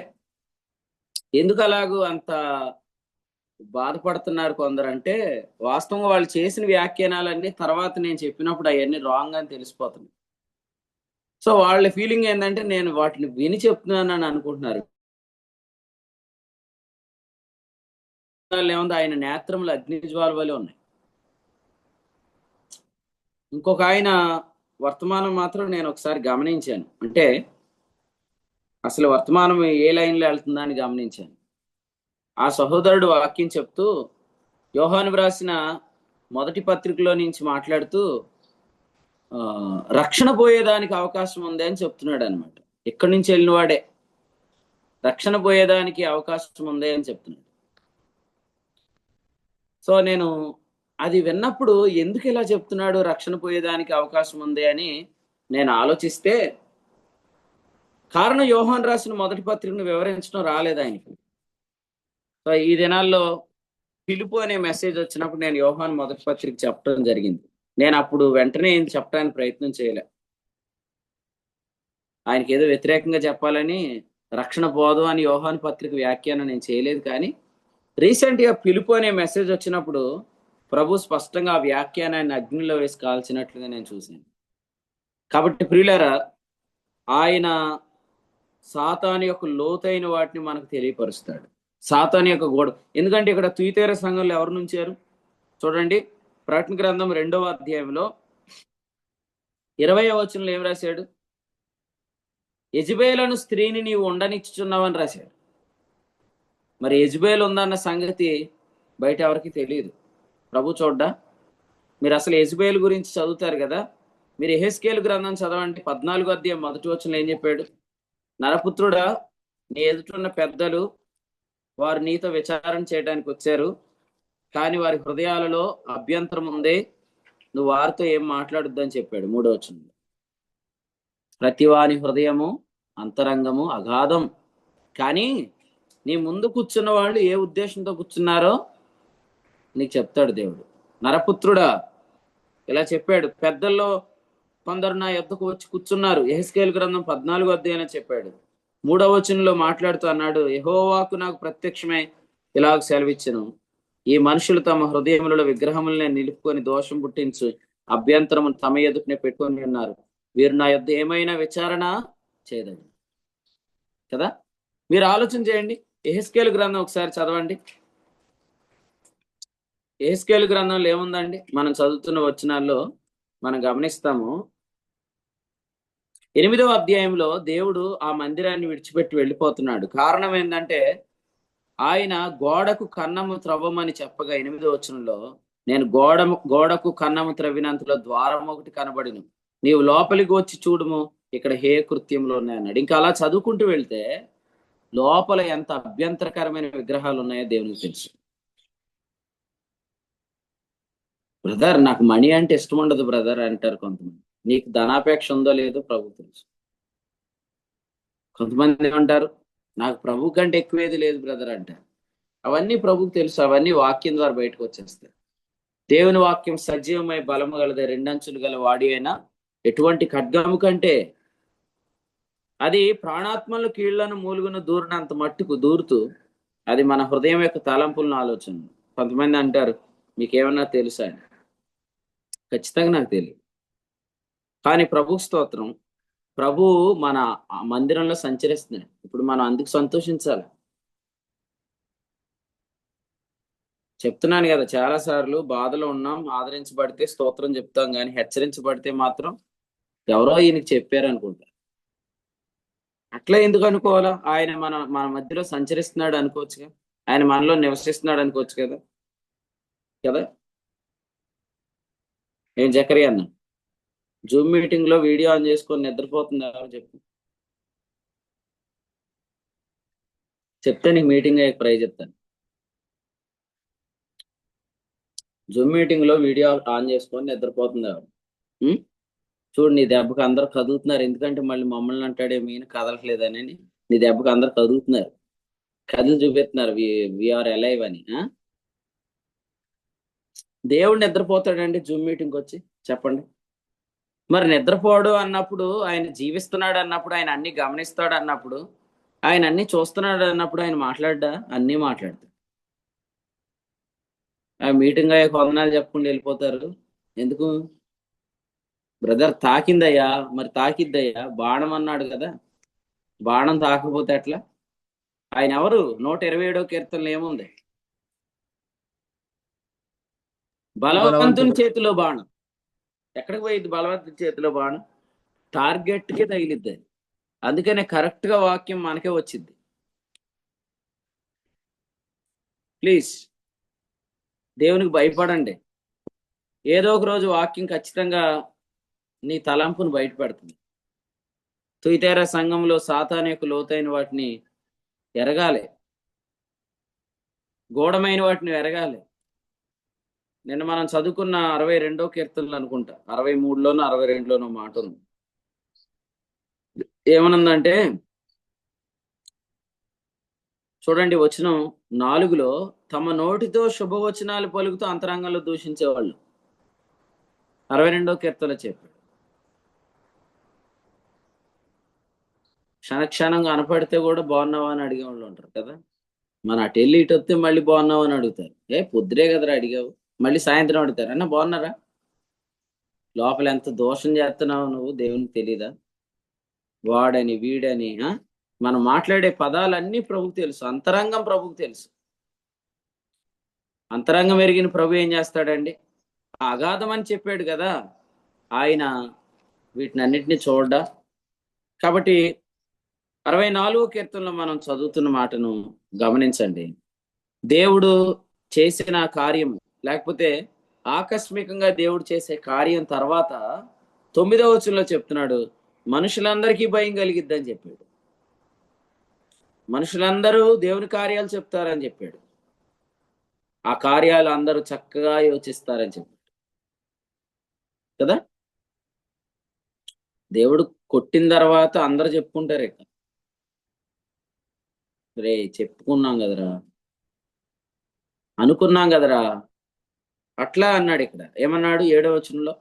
ఎందుకు అలాగూ అంత బాధపడుతున్నారు కొందరు అంటే, వాస్తవంగా వాళ్ళు చేసిన వ్యాఖ్యానాలన్నీ తర్వాత నేను చెప్పినప్పుడు అవన్నీ రాంగ్ అని తెలిసిపోతుంది. సో వాళ్ళ ఫీలింగ్ ఏంటంటే, నేను వాటిని విని చెప్తున్నానని అనుకుంటున్నారు. ఏముంది, ఆయన నేత్రములు అగ్నిజ్వాల వలె ఉన్నాయి. ఇంకొక ఆయన వర్తమానం మాత్రం నేను ఒకసారి గమనించాను. అంటే అసలు వర్తమానం ఏ లైన్లో వెళ్తుందా అని గమనించాను. ఆ సహోదరుడు వాక్యం చెప్తూ యోహాను వ్రాసిన మొదటి పత్రికలో నుంచి మాట్లాడుతూ రక్షణ పోయేదానికి అవకాశం ఉంది అని చెప్తున్నాడు అనమాట. ఎక్కడి నుంచి వెళ్ళిన వాడే రక్షణ పోయేదానికి అవకాశం ఉంది అని చెప్తున్నాడు. సో నేను అది విన్నప్పుడు ఎందుకు ఇలా చెప్తున్నాడు, రక్షణ పోయేదానికి అవకాశం ఉంది అని నేను ఆలోచిస్తే, కారణం యోహాను రాసిన మొదటి పత్రికను వివరించడం రాలేదు ఆయనకి. సో ఈ దినాల్లో పిలుపు అనే మెసేజ్ వచ్చినప్పుడు నేను యోహాను మొదటి పత్రిక చెప్పడం జరిగింది. నేను అప్పుడు వెంటనే ఏం చెప్పడానికి ప్రయత్నం చేయలే. ఆయనకి ఏదో వ్యతిరేకంగా చెప్పాలని రక్షణ పోదు అని యోహాను పత్రిక వ్యాఖ్యానం నేను చేయలేదు. కానీ రీసెంట్గా పిలుపు అనే మెసేజ్ వచ్చినప్పుడు ప్రభు స్పష్టంగా ఆ వ్యాఖ్యానాన్ని అగ్నిలో వేసి కాల్చినట్లుగా నేను చూశాను. కాబట్టి ప్రియులారా, ఆయన సాతాను యొక్క లోతైన వాటిని మనకు తెలియపరుస్తాడు. సాతాను యొక్క గోడ. ఎందుకంటే ఇక్కడ తుయితేర సంఘంలో ఎవరు నుంచారు చూడండి. ప్రకటన గ్రంథం 2వ అధ్యాయంలో 20వ వచనంలో ఏం రాశాడు? యెజబేలను స్త్రీని నీవు ఉండనిచ్చుచున్నావని రాశాడు. మరి యెజబేలు ఉందన్న సంగతి బయట ఎవరికి తెలియదు. ప్రభు చూడ్డా. మీరు అసలు యెజబేలు గురించి చదువుతారు కదా, మీరు యెహెజ్కేలు గ్రంథం చదవండి. 14వ అధ్యాయం 1వ వచనంలో ఏం చెప్పాడు? నరపుత్రుడా, నీ ఎదుటిన్న పెద్దలు వారు నీతో విచారణ చేయడానికి వచ్చారు, కానీ వారి హృదయాలలో అభ్యంతరం ఉంది, నువ్వు వారితో ఏం మాట్లాడొద్దని చెప్పాడు 3వ వచనంలో. ప్రతివాని హృదయము అంతరంగము అగాధం. కానీ నీ ముందు కూర్చున్న వాళ్ళు ఏ ఉద్దేశంతో కూర్చున్నారో నీకు చెప్తాడు దేవుడు. నరపుత్రుడా, ఇలా చెప్పాడు. పెద్దల్లో కొందరు నా యొద్దకు వచ్చి కూర్చున్నారు. యెహెజ్కేలు గ్రంథం 14వ అధ్యాయం చెప్పాడు. 3వ వచనంలో మాట్లాడుతూ అన్నాడు, యెహోవాకు నాకు ప్రత్యక్షమై ఇలాగ సెలవిచ్చెను, ఈ మనుషులు తమ హృదయములలో విగ్రహములనే నిలుపుకొని దోషం పుట్టించు అభ్యంతరము తమ ఎదుటనే పెట్టుకొని ఉన్నారు. వీరు నా యొద్ద ఏమైనా విచారణ చేయదండి కదా. మీరు ఆలోచన చేయండి. యెహెజ్కేలు గ్రంథం ఒకసారి చదవండి. యెహెజ్కేలు గ్రంథంలో ఏముందండి? మనం చదువుతున్న వచనాల్లో మనం గమనిస్తాము. 8వ అధ్యాయంలో దేవుడు ఆ మందిరాన్ని విడిచిపెట్టి వెళ్ళిపోతున్నాడు. కారణం ఏంటంటే, ఆయన గోడకు కన్నము త్రవ్వమని చెప్పగా 8వ వచనంలో, నేను గోడకు కన్నము త్రవ్వినంతలో ద్వారం ఒకటి కనబడిను, నీవు లోపలికి వచ్చి చూడుము, ఇక్కడ హే కృత్యంలో ఉన్నాయి అన్నాడు. ఇంకా అలా చదువుకుంటూ వెళ్తే లోపల ఎంత అభ్యంతరకరమైన విగ్రహాలు ఉన్నాయో దేవునికి తెలుసు. బ్రదర్, నాకు మనీ అంటే ఇష్టం ఉండదు బ్రదర్ అంటారు కొంతమంది. నీకు ధనాపేక్ష ఉందో లేదో ప్రభు తెలుసు. కొంతమంది ఏమంటారు, నాకు ప్రభు కంటే ఎక్కువేది లేదు బ్రదర్ అంటారు. అవన్నీ ప్రభుకు తెలుసు. అవన్నీ వాక్యం ద్వారా బయటకు వచ్చేస్తాయి. దేవుని వాక్యం సజీవమై బలము గలదే, రెండంచులు గల వాడి అయినా ఎటువంటి ఖడ్గము కంటే అది ప్రాణాత్మలు కీళ్లను మూలుగును దూరినంత మట్టుకు దూరుతూ అది మన హృదయం యొక్క తలంపులను ఆలోచన. కొంతమంది అంటారు మీకేమన్నా తెలుసా అని. ఖచ్చితంగా నాకు తెలియదు. కానీ ప్రభు స్తోత్రం, ప్రభు మన మందిరంలో సంచరిస్తున్నాడు. ఇప్పుడు మనం అందుకు సంతోషించాలి. చెప్తున్నాను కదా, చాలా సార్లు బాధలో ఉన్నాం, ఆదరించబడితే స్తోత్రం చెప్తాం, కానీ హెచ్చరించబడితే మాత్రం ఎవరో ఈయనకి చెప్పారు అనుకుంటా. అట్లా ఎందుకు అనుకోవాలా? ఆయన మన మన మధ్యలో సంచరిస్తున్నాడు అనుకోవచ్చుగా, ఆయన మనలో నివసిస్తున్నాడు అనుకోవచ్చు కదా. కదా ఏం జకరియా అన్న, జూమ్ మీటింగ్ లో వీడియో ఆన్ చేసుకొని నిద్రపోతుంది ఎవరు చెప్పు? చెప్తే నీకు మీటింగ్ అయ్యే ప్రైజ్ చెప్తాను. జూమ్ మీటింగ్ లో వీడియో ఆన్ చేసుకొని నిద్రపోతుంది ఎవరు? చూడు, నీ దెబ్బకి అందరు కదులుతున్నారు. ఎందుకంటే మళ్ళీ మమ్మల్ని అంటాడే మీన కదలట్లేదని. నీ దెబ్బకి అందరు కదులుతున్నారు, కదిలి చూపిస్తున్నారు విఆర్ అలైవ్ అని. దేవుడు నిద్రపోతాడండి జూమ్ మీటింగ్ వచ్చి? చెప్పండి. మరి నిద్రపోడు అన్నప్పుడు, ఆయన జీవిస్తున్నాడు అన్నప్పుడు, ఆయన అన్ని గమనిస్తాడు అన్నప్పుడు, ఆయన అన్ని చూస్తున్నాడు అన్నప్పుడు ఆయన మాట్లాడ్డా? అన్నీ మాట్లాడతాడు. ఆ మీటింగ్ అయ్యే కొందనాలు చెప్పకుండా వెళ్ళిపోతారు. ఎందుకు? బ్రదర్ తాకిందయ్యా, మరి తాకిద్దయ్యా, బాణం అన్నాడు కదా, బాణం తాకపోతే ఎట్లా? ఆయన ఎవరు? 127వ కీర్తనలో ఏముంది? బలవంతుని చేతిలో బాణం. ఎక్కడికి పోయింది బలవంతుని చేతిలో బాణం? టార్గెట్ కి తగిలిద్ది. అందుకనే కరెక్ట్ గా వాక్యం మనకే వచ్చింది. ప్లీజ్ దేవునికి భయపడండి. ఏదో ఒక రోజు వాక్యం ఖచ్చితంగా నీ తలంపును బయటపెడుతుంది. తుయితేరా సంఘంలో సాతాను యొక్క లోతైన వాటిని ఎరగాలి, గూఢమైన వాటిని ఎరగాలి. నిన్న మనం చదువుకున్న 62వ కీర్తనలు అనుకుంటా, 63లోనో 62లోనో మాట ఉంది. ఏమనుందంటే చూడండి, వచనం 4లో తమ నోటితో శుభవచనాలు పలుకుతూ అంతరంగంలో దూషించేవాళ్ళు. 62వ కీర్తనలో చెప్పాడు. క్షణక్షణం కనపడితే కూడా బాగున్నావా అని అడిగే వాళ్ళు ఉంటారు కదా. మన అటు వెళ్ళి ఇటు వస్తే మళ్ళీ బాగున్నావు అని అడుగుతారు. పొద్దురే కదరా అడిగావు, మళ్ళీ సాయంత్రం అడుగుతారు, అన్న బాగున్నారా? లోపల ఎంత దోషం చేస్తున్నావు నువ్వు, దేవునికి తెలీదా? వాడని వీడని మనం మాట్లాడే పదాలన్నీ ప్రభుకు తెలుసు, అంతరంగం ప్రభుకు తెలుసు. అంతరంగం ఎరిగిన ప్రభు ఏం చేస్తాడండి? అగాధం అని చెప్పాడు కదా, ఆయన వీటిని అన్నిటినీ చూడ్డా. కాబట్టి 64వ కీర్తనలో మనం చదువుతున్న మాటను గమనించండి. దేవుడు చేసిన కార్యం, లేకపోతే ఆకస్మికంగా దేవుడు చేసే కార్యం తర్వాత 9వ వచనంలో చెప్తున్నాడు, మనుషులందరికీ భయం కలిగిద్దని చెప్పాడు. మనుషులందరూ దేవుని కార్యాలు చెప్తారని చెప్పాడు. ఆ కార్యాలు అందరూ చక్కగా యోచిస్తారని చెప్పాడు కదా. దేవుడు కొట్టిన తర్వాత అందరు చెప్పుకుంటారు, ఇక రే చెప్పుకున్నాం కదరా, అనుకున్నాం కదరా, అట్లా అన్నాడు. ఇక్కడ ఏమన్నాడు 7వ వచనంలో?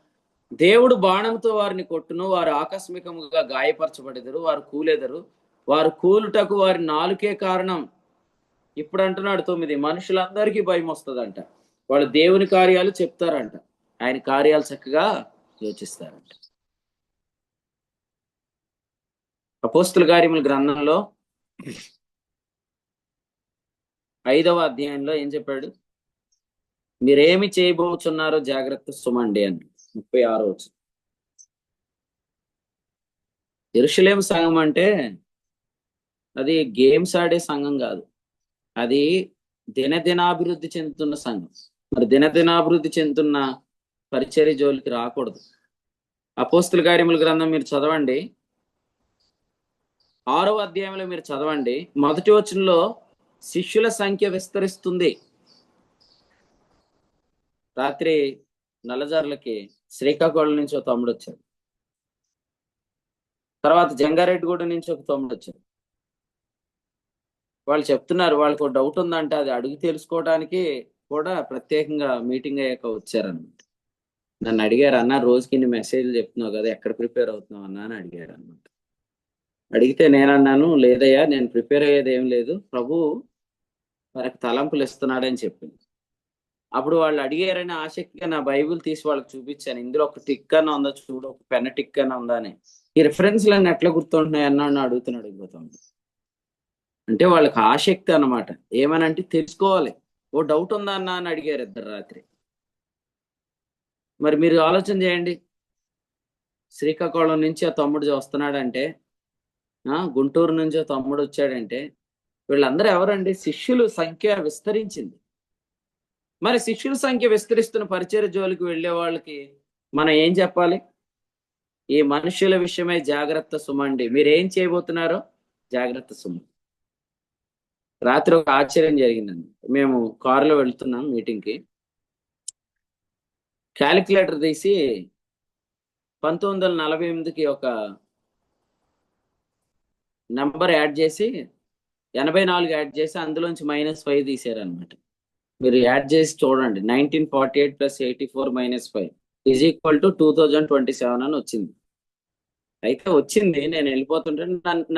దేవుడు బాణంతో వారిని కొట్టును, వారు ఆకస్మికముగా గాయపరచబడెదరు, వారు కూలెదరు, వారు కూలుటకు వారి నాలుకే కారణం. ఇప్పుడు అంటున్నాడు 9, మనుషులందరికీ భయం వస్తుందంట, వాళ్ళు దేవుని కార్యాలు చెప్తారంట, ఆయన కార్యాలు చక్కగా యోచిస్తారంట. అపోస్తుల కార్యముల గ్రంథంలో 5వ అధ్యాయంలో ఏం చెప్పాడు? మీరేమి చేయబోతున్నారో జాగ్రత్త సుమండి అని 36వ వచనం. యెరూషలేము సంఘం అంటే అది గేమ్స్ ఆడే సంఘం కాదు, అది దినదినాభివృద్ధి చెందుతున్న సంఘం. మరి దినదినాభివృద్ధి చెందుతున్న పరిచర్య జోలికి రాకూడదు. అపోస్తుల కార్యముల గ్రంథం మీరు చదవండి, 6వ అధ్యాయంలో మీరు చదవండి. 1వ వచనంలో శిష్యుల సంఖ్య విస్తరిస్తుంది. రాత్రి నల్లజార్లకి శ్రీకాకుళం నుంచి ఒక తమ్ముడు వచ్చాడు, తర్వాత జంగారెడ్డిగూడ నుంచి ఒక తమ్ముడు వచ్చాడు. వాళ్ళు చెప్తున్నారు వాళ్ళకు డౌట్ ఉందంటే అది అడుగు తెలుసుకోవడానికి కూడా ప్రత్యేకంగా మీటింగ్ అయ్యాక వచ్చారనమాట. నన్ను అడిగారు, అన్న రోజుకి ఇన్ని మెసేజ్లు చెప్తున్నావు కదా, ఎక్కడ ప్రిపేర్ అవుతున్నావు అన్నా అని అడిగారు అనమాట. అడిగితే నేనన్నాను, లేదయ్యా నేను ప్రిపేర్ అయ్యేది ఏం లేదు, ప్రభు మనకు తలంపులు ఇస్తున్నాడని చెప్పింది. అప్పుడు వాళ్ళు అడిగారని ఆసక్తిగా నా బైబిల్ తీసి వాళ్ళకి చూపించాను. ఇందులో ఒక టిక్ అన్న ఉందా చూడు, ఒక పెన్న టిక్ అన్న ఉందా అని. ఈ రిఫరెన్స్లన్నీ ఎట్లా గుర్తుంటున్నాయి అన్నాడు అడుగుతున్నాడు. అంటే వాళ్ళకి ఆసక్తి అన్నమాట. ఏమనంటే తెలుసుకోవాలి. ఓ డౌట్ ఉందా అన్న అని అడిగారు ఇద్దరు రాత్రి. మరి మీరు ఆలోచన చేయండి, శ్రీకాకుళం నుంచి ఆ తమ్ముడు వస్తున్నాడంటే, గుంటూరు నుంచి ఆ తమ్ముడు వచ్చాడంటే, వీళ్ళందరూ ఎవరండి? శిష్యుల సంఖ్య విస్తరించింది. మరి శిష్యుల సంఖ్య విస్తరిస్తున్న పరిచర్య జోలికి వెళ్ళే వాళ్ళకి మనం ఏం చెప్పాలి? ఈ మనుషుల విషయమై జాగ్రత్త సుమండి, మీరేం చేయబోతున్నారో జాగ్రత్త సుమ. రాత్రి ఒక ఆశ్చర్యం జరిగిందండి. మేము కారులో వెళ్తున్నాం మీటింగ్కి. క్యాలిక్యులేటర్ తీసి 1948కి ఒక నంబర్ యాడ్ చేసి 84 యాడ్ చేసి అందులోంచి -5 తీసారనమాట. మీరు యాడ్ చేసి చూడండి. 1948 + 84 - 5 = 2027 అని వచ్చింది. అయితే వచ్చింది, నేను వెళ్ళిపోతుంటే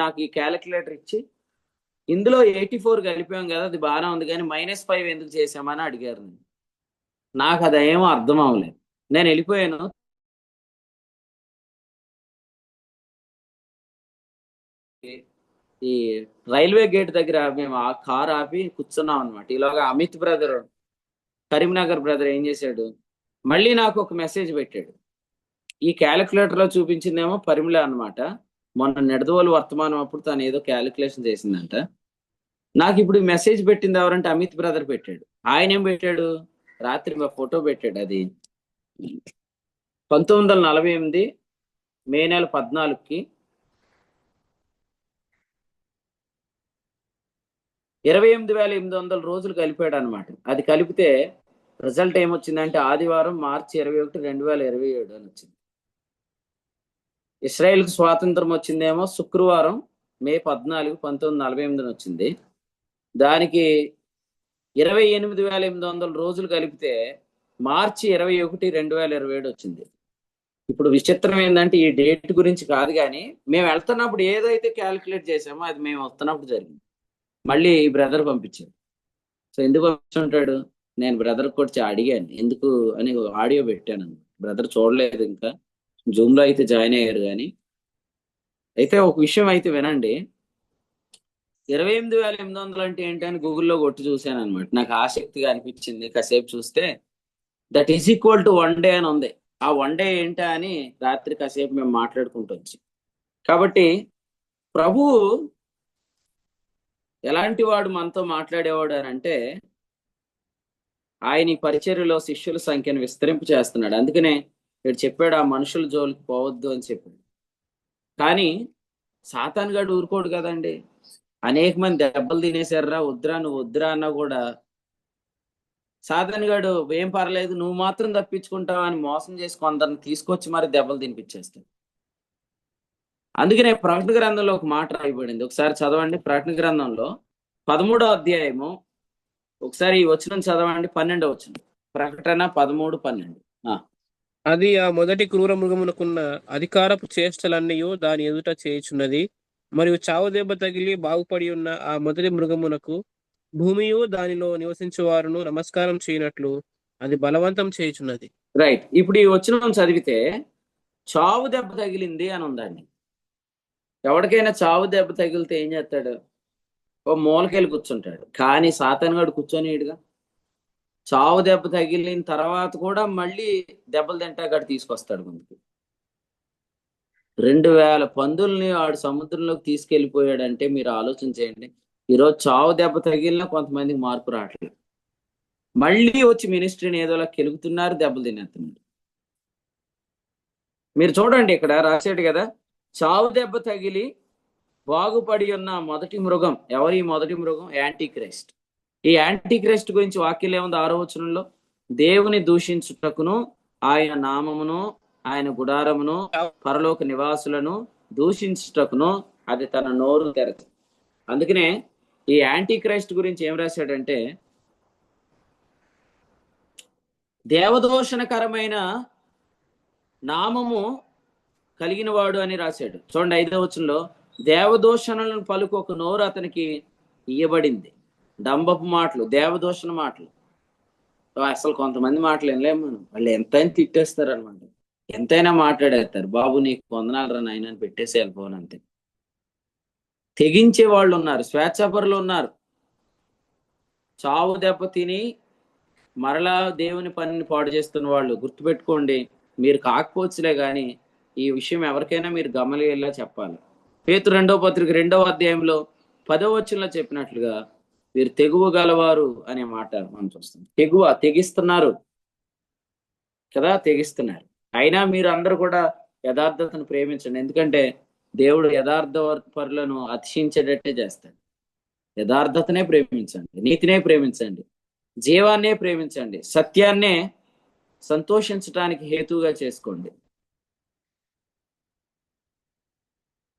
నాకు ఈ క్యాలిక్యులేటర్ ఇచ్చి, ఇందులో 84 కలిపాం కదా, అది బాగానే ఉంది కానీ -5 ఎందుకు చేసామని అడిగారు. నాకు అదేమో అర్థం అవ్వలేదు. నేను వెళ్ళిపోయాను. ఈ రైల్వే గేట్ దగ్గర మేము ఆ కార్ ఆపి కూర్చున్నాం అనమాట. ఈలోగా అమిత్ బ్రదర్, కరీంనగర్ బ్రదర్ ఏం చేశాడు, మళ్ళీ నాకు ఒక మెసేజ్ పెట్టాడు. ఈ క్యాలిక్యులేటర్ లో చూపించిందేమో పరిమళ అనమాట. మొన్న నెడదవోలు వర్తమానం అప్పుడు తను ఏదో క్యాలిక్యులేషన్ చేసిందంట. నాకు ఇప్పుడు మెసేజ్ పెట్టింది ఎవరంటే అమిత్ బ్రదర్ పెట్టాడు. ఆయన ఏం పెట్టాడు, రాత్రి మా ఫోటో పెట్టాడు. అది 1948 మే నెల 14కి 28,800 రోజులు కలిపాడు అనమాట. అది కలిపితే రిజల్ట్ ఏమొచ్చిందంటే ఆదివారం మార్చి 21, 2027 అని వచ్చింది. ఇస్రాయేల్కి స్వాతంత్రం వచ్చిందేమో శుక్రవారం మే 14, 1948 వచ్చింది. దానికి 28,800 రోజులు కలిపితే మార్చి 21, 2027 వచ్చింది. ఇప్పుడు విచిత్రం ఏంటంటే ఈ డేట్ గురించి కాదు, కానీ మేము వెళ్తున్నప్పుడు ఏదైతే క్యాలిక్యులేట్ చేసామో అది మేము వస్తున్నప్పుడు జరిగింది. మళ్ళీ ఈ బ్రదర్ పంపించాడు. సో ఎందుకు పంపించుంటాడు, నేను బ్రదర్ కూడా అడిగాను ఎందుకు అని, ఆడియో పెట్టాను. బ్రదర్ చూడలేదు, ఇంకా జూమ్ లో అయితే జాయిన్ అయ్యారు. కానీ అయితే ఒక విషయం అయితే వినండి. 28,800 అంటే ఏంటని గూగుల్లో కొట్టి చూశాను అనమాట. నాకు ఆసక్తిగా అనిపించింది. కాసేపు చూస్తే that is equal to 1 day అని ఉంది. ఆ 1 డే ఏంటా అని రాత్రి కాసేపు మేము మాట్లాడుకుంటూ వచ్చి, కాబట్టి ప్రభు ఎలాంటి వాడు మనతో మాట్లాడేవాడు అని అంటే, ఆయన ఈ పరిచర్యలో శిష్యుల సంఖ్యను విస్తరింపు చేస్తున్నాడు. అందుకనే ఇక్కడ చెప్పాడు, ఆ మనుషుల జోలికి పోవద్దు అని చెప్పాడు. కానీ సాతాన్ గాడు ఊరుకోడు కదండి. అనేక మంది దెబ్బలు తినేశారా, వద్దురా నువ్వు వద్దురా అన్నా కూడా సాతాన్ గాడు ఏం పర్లేదు నువ్వు మాత్రం తప్పించుకుంటావు అని మోసం చేసి కొందరిని తీసుకొచ్చి మరి దెబ్బలు తినిపించేస్తాడు. అందుకనే ప్రకటన గ్రంథంలో ఒక మాట రాయబడింది, ఒకసారి చదవండి. ప్రకటన గ్రంథంలో 13వ అధ్యాయము ఒకసారి ఈ వచనం చదవండి, 12వ వచనం. ప్రకటన 13:12. అది ఆ మొదటి క్రూర మృగమునకున్న అధికారపు చేష్టలన్నీ దాని ఎదుట చేయుచున్నది. మరియు చావు దెబ్బ తగిలి బాగుపడి ఉన్న ఆ మొదటి మృగమునకు భూమియు దానిలో నివసించువారును నమస్కారం చేయనట్లు అది బలవంతం చేయుచున్నది. రైట్. ఇప్పుడు ఈ వచనం చదివితే చావు దెబ్బ తగిలింది అని ఉందండి. ఎవరికైనా చావు దెబ్బ తగిలితే ఏం చేస్తాడు, ఓ మూలకెళ్ళి కూర్చుంటాడు. కానీ సాతాన్ గాడు కూర్చొనిడుగా. చావు దెబ్బ తగిలిన తర్వాత కూడా మళ్ళీ దెబ్బలు తింటా గడు తీసుకొస్తాడు ముందుకు. 2000 పందుల్ని ఆడు సముద్రంలోకి తీసుకెళ్లిపోయాడంటే మీరు ఆలోచన చేయండి. ఈరోజు చావు దెబ్బ తగిలినా కొంతమందికి మార్పు రావట్లేదు. మళ్ళీ వచ్చి మినిస్ట్రీని ఏదోలా కెలుగుతున్నారు, దెబ్బలు తినేస్తున్నారు. మీరు చూడండి, ఇక్కడ రాశాడు కదా, చావు దెబ్బ తగిలి బాగుపడి ఉన్న మొదటి మృగం. ఎవరు ఈ మొదటి మృగం? Anti Christ. ఈ యాంటీ క్రైస్ట్ గురించి వాక్యం ఏముంది 6వ వచనంలో, దేవుని దూషించుటకును ఆయన నామమును ఆయన గుడారమును పరలోక నివాసులను దూషించుటకును అది తన నోరు తెరచు. అందుకనే ఈ యాంటీ క్రైస్ట్ గురించి ఏం రాశాడంటే, దేవదోషణకరమైన నామము కలిగిన వాడు అని రాశాడు. చూడండి 5వ వచనంలో, దేవదూషణలను పలుకు ఒక నోరు అతనికి ఇయ్యబడింది. డంబపు మాటలు, దేవదూషణ మాటలు. అసలు కొంతమంది మాటలు వినలేము మనం. వాళ్ళు ఎంతైనా తిట్టేస్తారు అనమాట, ఎంతైనా మాట్లాడేస్తారు. బాబు నీకు వందనాలు రా నాయన అని పెట్టేసి వెళ్ళిపోను అంతే. తెగించే వాళ్ళు ఉన్నారు, స్వేచ్ఛాపరులు ఉన్నారు. చావు దెబ్బ తిని మరలా దేవుని పనిని పాడు చేస్తున్న వాళ్ళు. గుర్తుపెట్టుకోండి, మీరు కాకపోవచ్చులే కానీ ఈ విషయం ఎవరికైనా మీరు గమనియేలా చెప్పాలి. పేతురు 2వ పత్రిక 2వ అధ్యాయంలో 10వ వచనంలో చెప్పినట్లుగా వీరు తెగువ గలవారు అనే మాట మనం చూస్తాం. తెగిస్తున్నారు కదా, తెగిస్తున్నారు. అయినా మీరు అందరూ కూడా యథార్థతను ప్రేమించండి. ఎందుకంటే దేవుడు యథార్థ పరులను అతిశించేటట్టే చేస్తాడు. యథార్థతనే ప్రేమించండి, నీతినే ప్రేమించండి, జీవాన్నే ప్రేమించండి, సత్యాన్నే సంతోషించడానికి హేతువుగా చేసుకోండి.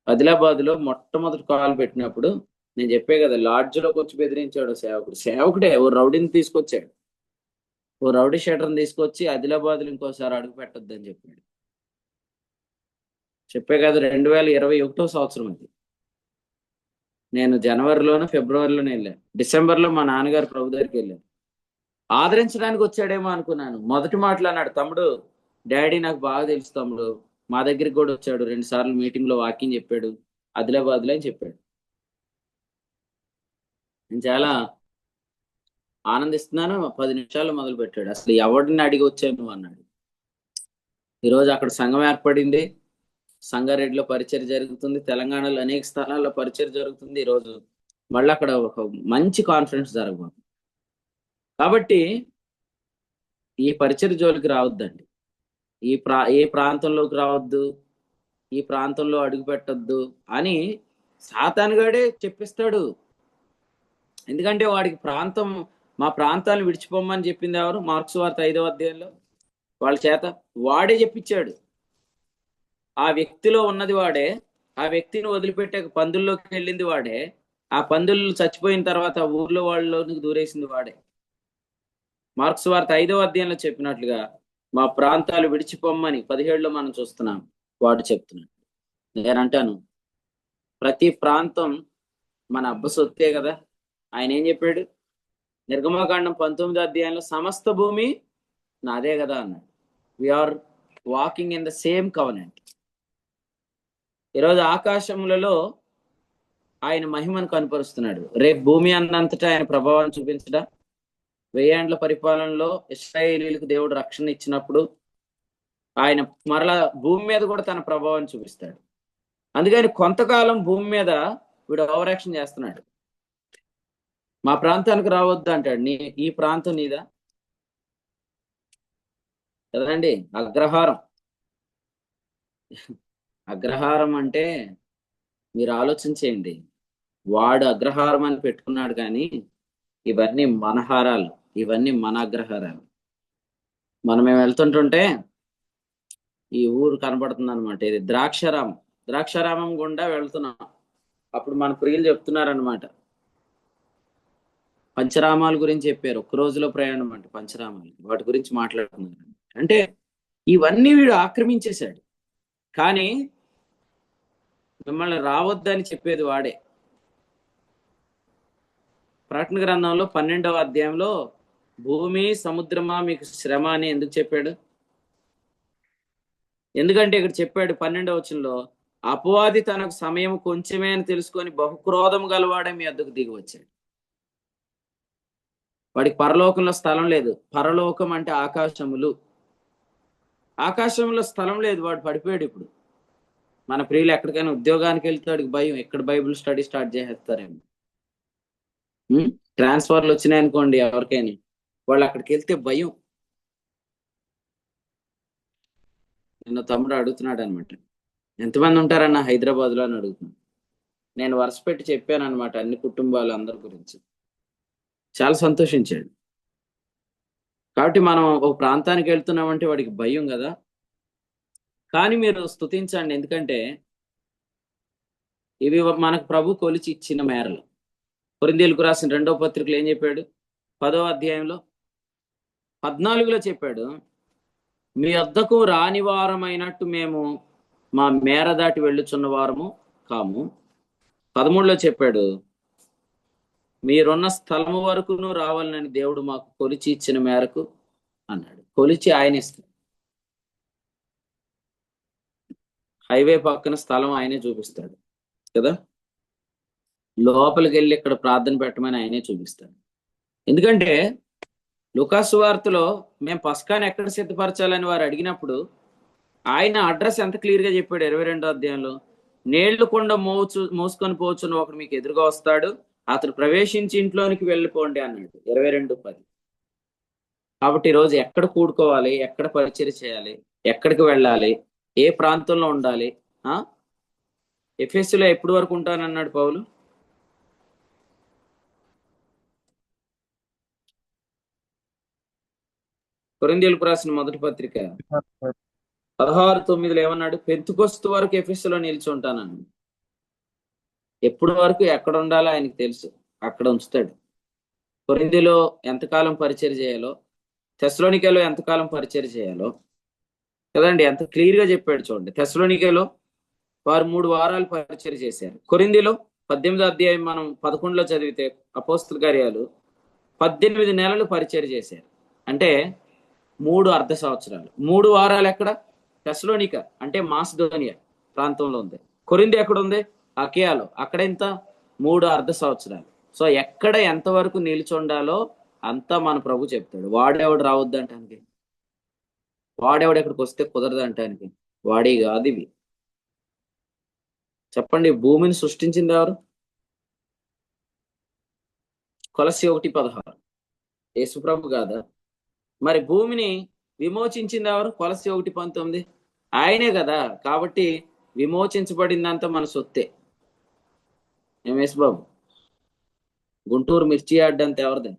ఆదిలాబాద్లో మొట్టమొదటి కాల్ పెట్టినప్పుడు నేను చెప్పే కదా, లాడ్జ్లోకి వచ్చి బెదిరించాడు సేవకుడే ఓ రౌడీని తీసుకొచ్చాడు. ఓ రౌడీ షీటర్ని తీసుకొచ్చి ఆదిలాబాద్లో ఇంకోసారి అడుగు పెట్టొద్దని చెప్పాడు. చెప్పే కదా, 2021వ సంవత్సరం అది. నేను జనవరిలోనో ఫిబ్రవరిలోనే వెళ్ళాను. డిసెంబర్లో మా నాన్నగారు ప్రభు దగ్గరికి వెళ్ళాను. ఆదరించడానికి వచ్చాడేమో అనుకున్నాను. మొదటి మాటలు అన్నాడు, తమ్ముడు డాడీ నాకు బాగా తెలుసు తమ్ముడు, మా దగ్గరికి కూడా వచ్చాడు 2 సార్లు మీటింగ్లో వాకింగ్ చెప్పాడు ఆదిలాబాద్లో అని చెప్పాడు. నేను చాలా ఆనందిస్తున్నాను. 10 నిమిషాలు మొదలు పెట్టాడు. అసలు ఎవరిని అడిగి వచ్చాను నువ్వు అన్నాడు. ఈరోజు అక్కడ సంఘం ఏర్పడింది, సంగారెడ్డిలో పరిచయం జరుగుతుంది, తెలంగాణలో అనేక స్థలాల్లో పరిచయం జరుగుతుంది. ఈరోజు మళ్ళీ అక్కడ ఒక మంచి కాన్ఫరెన్స్ జరగబోతుంది. కాబట్టి ఈ పరిచయ జోలికి రావద్దండి. ఏ ప్రాంతంలోకి రావద్దు, ఈ ప్రాంతంలో అడుగు పెట్టద్దు అని సాతానుగాడే చెప్పిస్తాడు. ఎందుకంటే వాడికి మా ప్రాంతాలను విడిచిపోమని చెప్పింది ఎవరు? మార్క్స్ వార్త 5వ అధ్యాయంలో వాళ్ళ చేత వాడే చెప్పించాడు. ఆ వ్యక్తిలో ఉన్నది వాడే, ఆ వ్యక్తిని వదిలిపెట్టే పందుల్లోకి వెళ్ళింది వాడే, ఆ పందులు చచ్చిపోయిన తర్వాత ఊర్లో వాళ్ళలోనికి దూరేసింది వాడే. మార్క్స్ వార్త 5వ అధ్యాయంలో చెప్పినట్లుగా మా ప్రాంతాలు విడిచిపోమ్మని 17లో మనం చూస్తున్నాం. వాడు చెప్తున్నాడు. నేనంటాను, ప్రతి ప్రాంతం మన అబ్బ సొత్తే కదా. ఆయన ఏం చెప్పాడు? నిర్గమకాండం 19వ అధ్యాయంలో సమస్త భూమి నాదే కదా అన్నాడు. We are walking in the same covenant. ఈరోజు ఆకాశములలో ఆయన మహిమను కనపరుస్తున్నాడు. రేపు భూమి అన్నంతటా ఆయన ప్రభావాన్ని చూపించడా? 1000 ఏండ్ల పరిపాలనలో ఇశ్రాయేలీయులకు దేవుడు రక్షణ ఇచ్చినప్పుడు ఆయన మరలా భూమి మీద కూడా తన ప్రభావాన్ని చూపిస్తాడు. అందుకని కొంతకాలం భూమి మీద వీడు ఓవరాక్షన్ చేస్తున్నాడు. మా ప్రాంతానికి రావద్దు అంటాడు. ఈ ప్రాంతం నీదా కదండి. అగ్రహారం అంటే మీరు ఆలోచించేయండి. వాడు అగ్రహారం అని పెట్టుకున్నాడు, కానీ ఇవన్నీ మన హారాలు, ఇవన్నీ మన అగ్రహారాలు. మేము వెళ్తుంటుంటే ఈ ఊరు కనబడుతుంది అనమాట. ఇది ద్రాక్షారామం గుండా వెళ్తున్నాం. అప్పుడు మన ప్రియులు చెప్తున్నారనమాట, పంచరామాల గురించి చెప్పారు. ఒక్క రోజులో ప్రయాణం అంటే పంచరామాలు, వాటి గురించి మాట్లాడుతున్నారు. అంటే ఇవన్నీ వీడు ఆక్రమించేశాడు. కానీ మిమ్మల్ని రావద్దని చెప్పేది వాడే. ప్రకటన గ్రంథంలో 12వ అధ్యాయంలో భూమి సముద్రమా మీకు శ్రమ అని ఎందుకు చెప్పాడు? ఎందుకంటే ఇక్కడ చెప్పాడు 12వ వచనంలో, అపవాది తనకు సమయం కొంచెమే అని తెలుసుకొని బహుక్రోధం గలవాడే మీ వద్దకు దిగి వచ్చాడు. వాడికి పరలోకంలో స్థలం లేదు. పరలోకం అంటే ఆకాశంలో స్థలం లేదు. వాడు పడిపోయాడు. ఇప్పుడు మన ప్రియులు ఎక్కడికైనా ఉద్యోగానికి వెళ్తే వాడికి భయం, ఎక్కడ బైబిల్ స్టడీ స్టార్ట్ చేసేస్తారేమో. ట్రాన్స్ఫర్లు వచ్చినాయి అనుకోండి ఎవరికైనా, వాళ్ళు అక్కడికి వెళ్తే భయం. నిన్న తమ్ముడు అడుగుతున్నాడు అనమాట, ఎంతమంది ఉంటారన్న హైదరాబాద్లో అని అడుగుతున్నాను. నేను వరుస పెట్టి చెప్పాను అనమాట అన్ని కుటుంబాలు అందరి గురించి. చాలా సంతోషించాడు. కాబట్టి మనం ఒక ప్రాంతానికి వెళ్తున్నామంటే వాడికి భయం కదా. కానీ మీరు స్తుతించండి, ఎందుకంటే ఇవి మనకు ప్రభు కొలిచి ఇచ్చిన మేరలు. కొరింథీయులకు రాసిన 2వ పత్రికలో ఏం చెప్పాడు? 10వ అధ్యాయంలో 14లో చెప్పాడు, మీ వద్దకు రాని వారమైనట్టు మేము మా మేర దాటి వెళ్ళుచున్న వారము కాము. 13లో చెప్పాడు, మీరున్న స్థలము వరకును రావాలని దేవుడు మాకు కొలిచి ఇచ్చిన మేరకు అన్నాడు. కొలిచి ఆయన ఇస్తాడు. హైవే పక్కన స్థలం ఆయనే చూపిస్తాడు కదా, లోపలికి వెళ్ళి ఇక్కడ ప్రార్థన పెట్టమని ఆయనే చూపిస్తాడు. ఎందుకంటే లూకాసు వార్తలో మేము పస్కాని ఎక్కడ సిద్ధపరచాలని వారు అడిగినప్పుడు ఆయన అడ్రస్ ఎంత క్లియర్ గా చెప్పాడు. 22వ అధ్యాయంలో, నీళ్లు కొండ మోసుకొని పోచున్న ఒకడు మీకు ఎదురుగా వస్తాడు, అతడు ప్రవేశించి ఇంట్లోనికి వెళ్ళిపోండి అన్నాడు. 22:10. కాబట్టి ఈరోజు ఎక్కడ కూడుకోవాలి, ఎక్కడ పరిచర్య చేయాలి, ఎక్కడికి వెళ్ళాలి, ఏ ప్రాంతంలో ఉండాలి? ఎఫెసులో ఎప్పటి వరకు ఉంటానన్నాడు పౌలు? కొరింథీయులకు రాసిన మొదటి పత్రిక 16:9 ఏమన్నాడు? పెంతుకొస్తు వరకు ఎఫెసులో నిల్చుంటానన్నాడు. ఎప్పుడు వరకు ఎక్కడ ఉండాలో ఆయనకు తెలుసు, అక్కడ ఉంచుతాడు. కొరింథీలో ఎంతకాలం పరిచర్య చేయాలో, తెస్సలోనికేలో ఎంతకాలం పరిచర్య చేయాలో కదండి, ఎంత క్లియర్ గా చెప్పాడు. చూడండి, తెస్సలోనికేలో వారు 3 వారాలు పరిచర్య చేశారు. కొరింథీలో 18వ అధ్యాయం మనం 11లో చదివితే అపోస్తల కార్యాలు 18 నెలలు పరిచర్య చేశారు. అంటే 3 అర్ధ సంవత్సరాలు. 3 వారాలు ఎక్కడ? తెస్సలోనిక అంటే మాసిదోనియా ప్రాంతంలో ఉంది. కొరింథీ ఎక్కడ ఉంది? అకియాలో. అక్కడ ఎంత? 3 అర్ధ సంవత్సరాలు. సో ఎక్కడ ఎంతవరకు నిలిచుండాలో అంతా మన ప్రభు చెప్తాడు. వాడేవాడు రావద్దు అంటానికి, వాడేవాడు ఎక్కడికి వస్తే కుదరదు అంటానికి, వాడి కాదు ఇవి. చెప్పండి, భూమిని సృష్టించింది ఎవరు? కొలస్సీ 1:16 యేసుప్రభు కాదా? మరి భూమిని విమోచించింది ఎవరు? కొలస్సీ 1:19 ఆయనే కదా. కాబట్టి విమోచించబడిందంతా మన సొత్తే. యేసు బాబు, గుంటూరు మిర్చి అడ్డంత ఎవరిదే?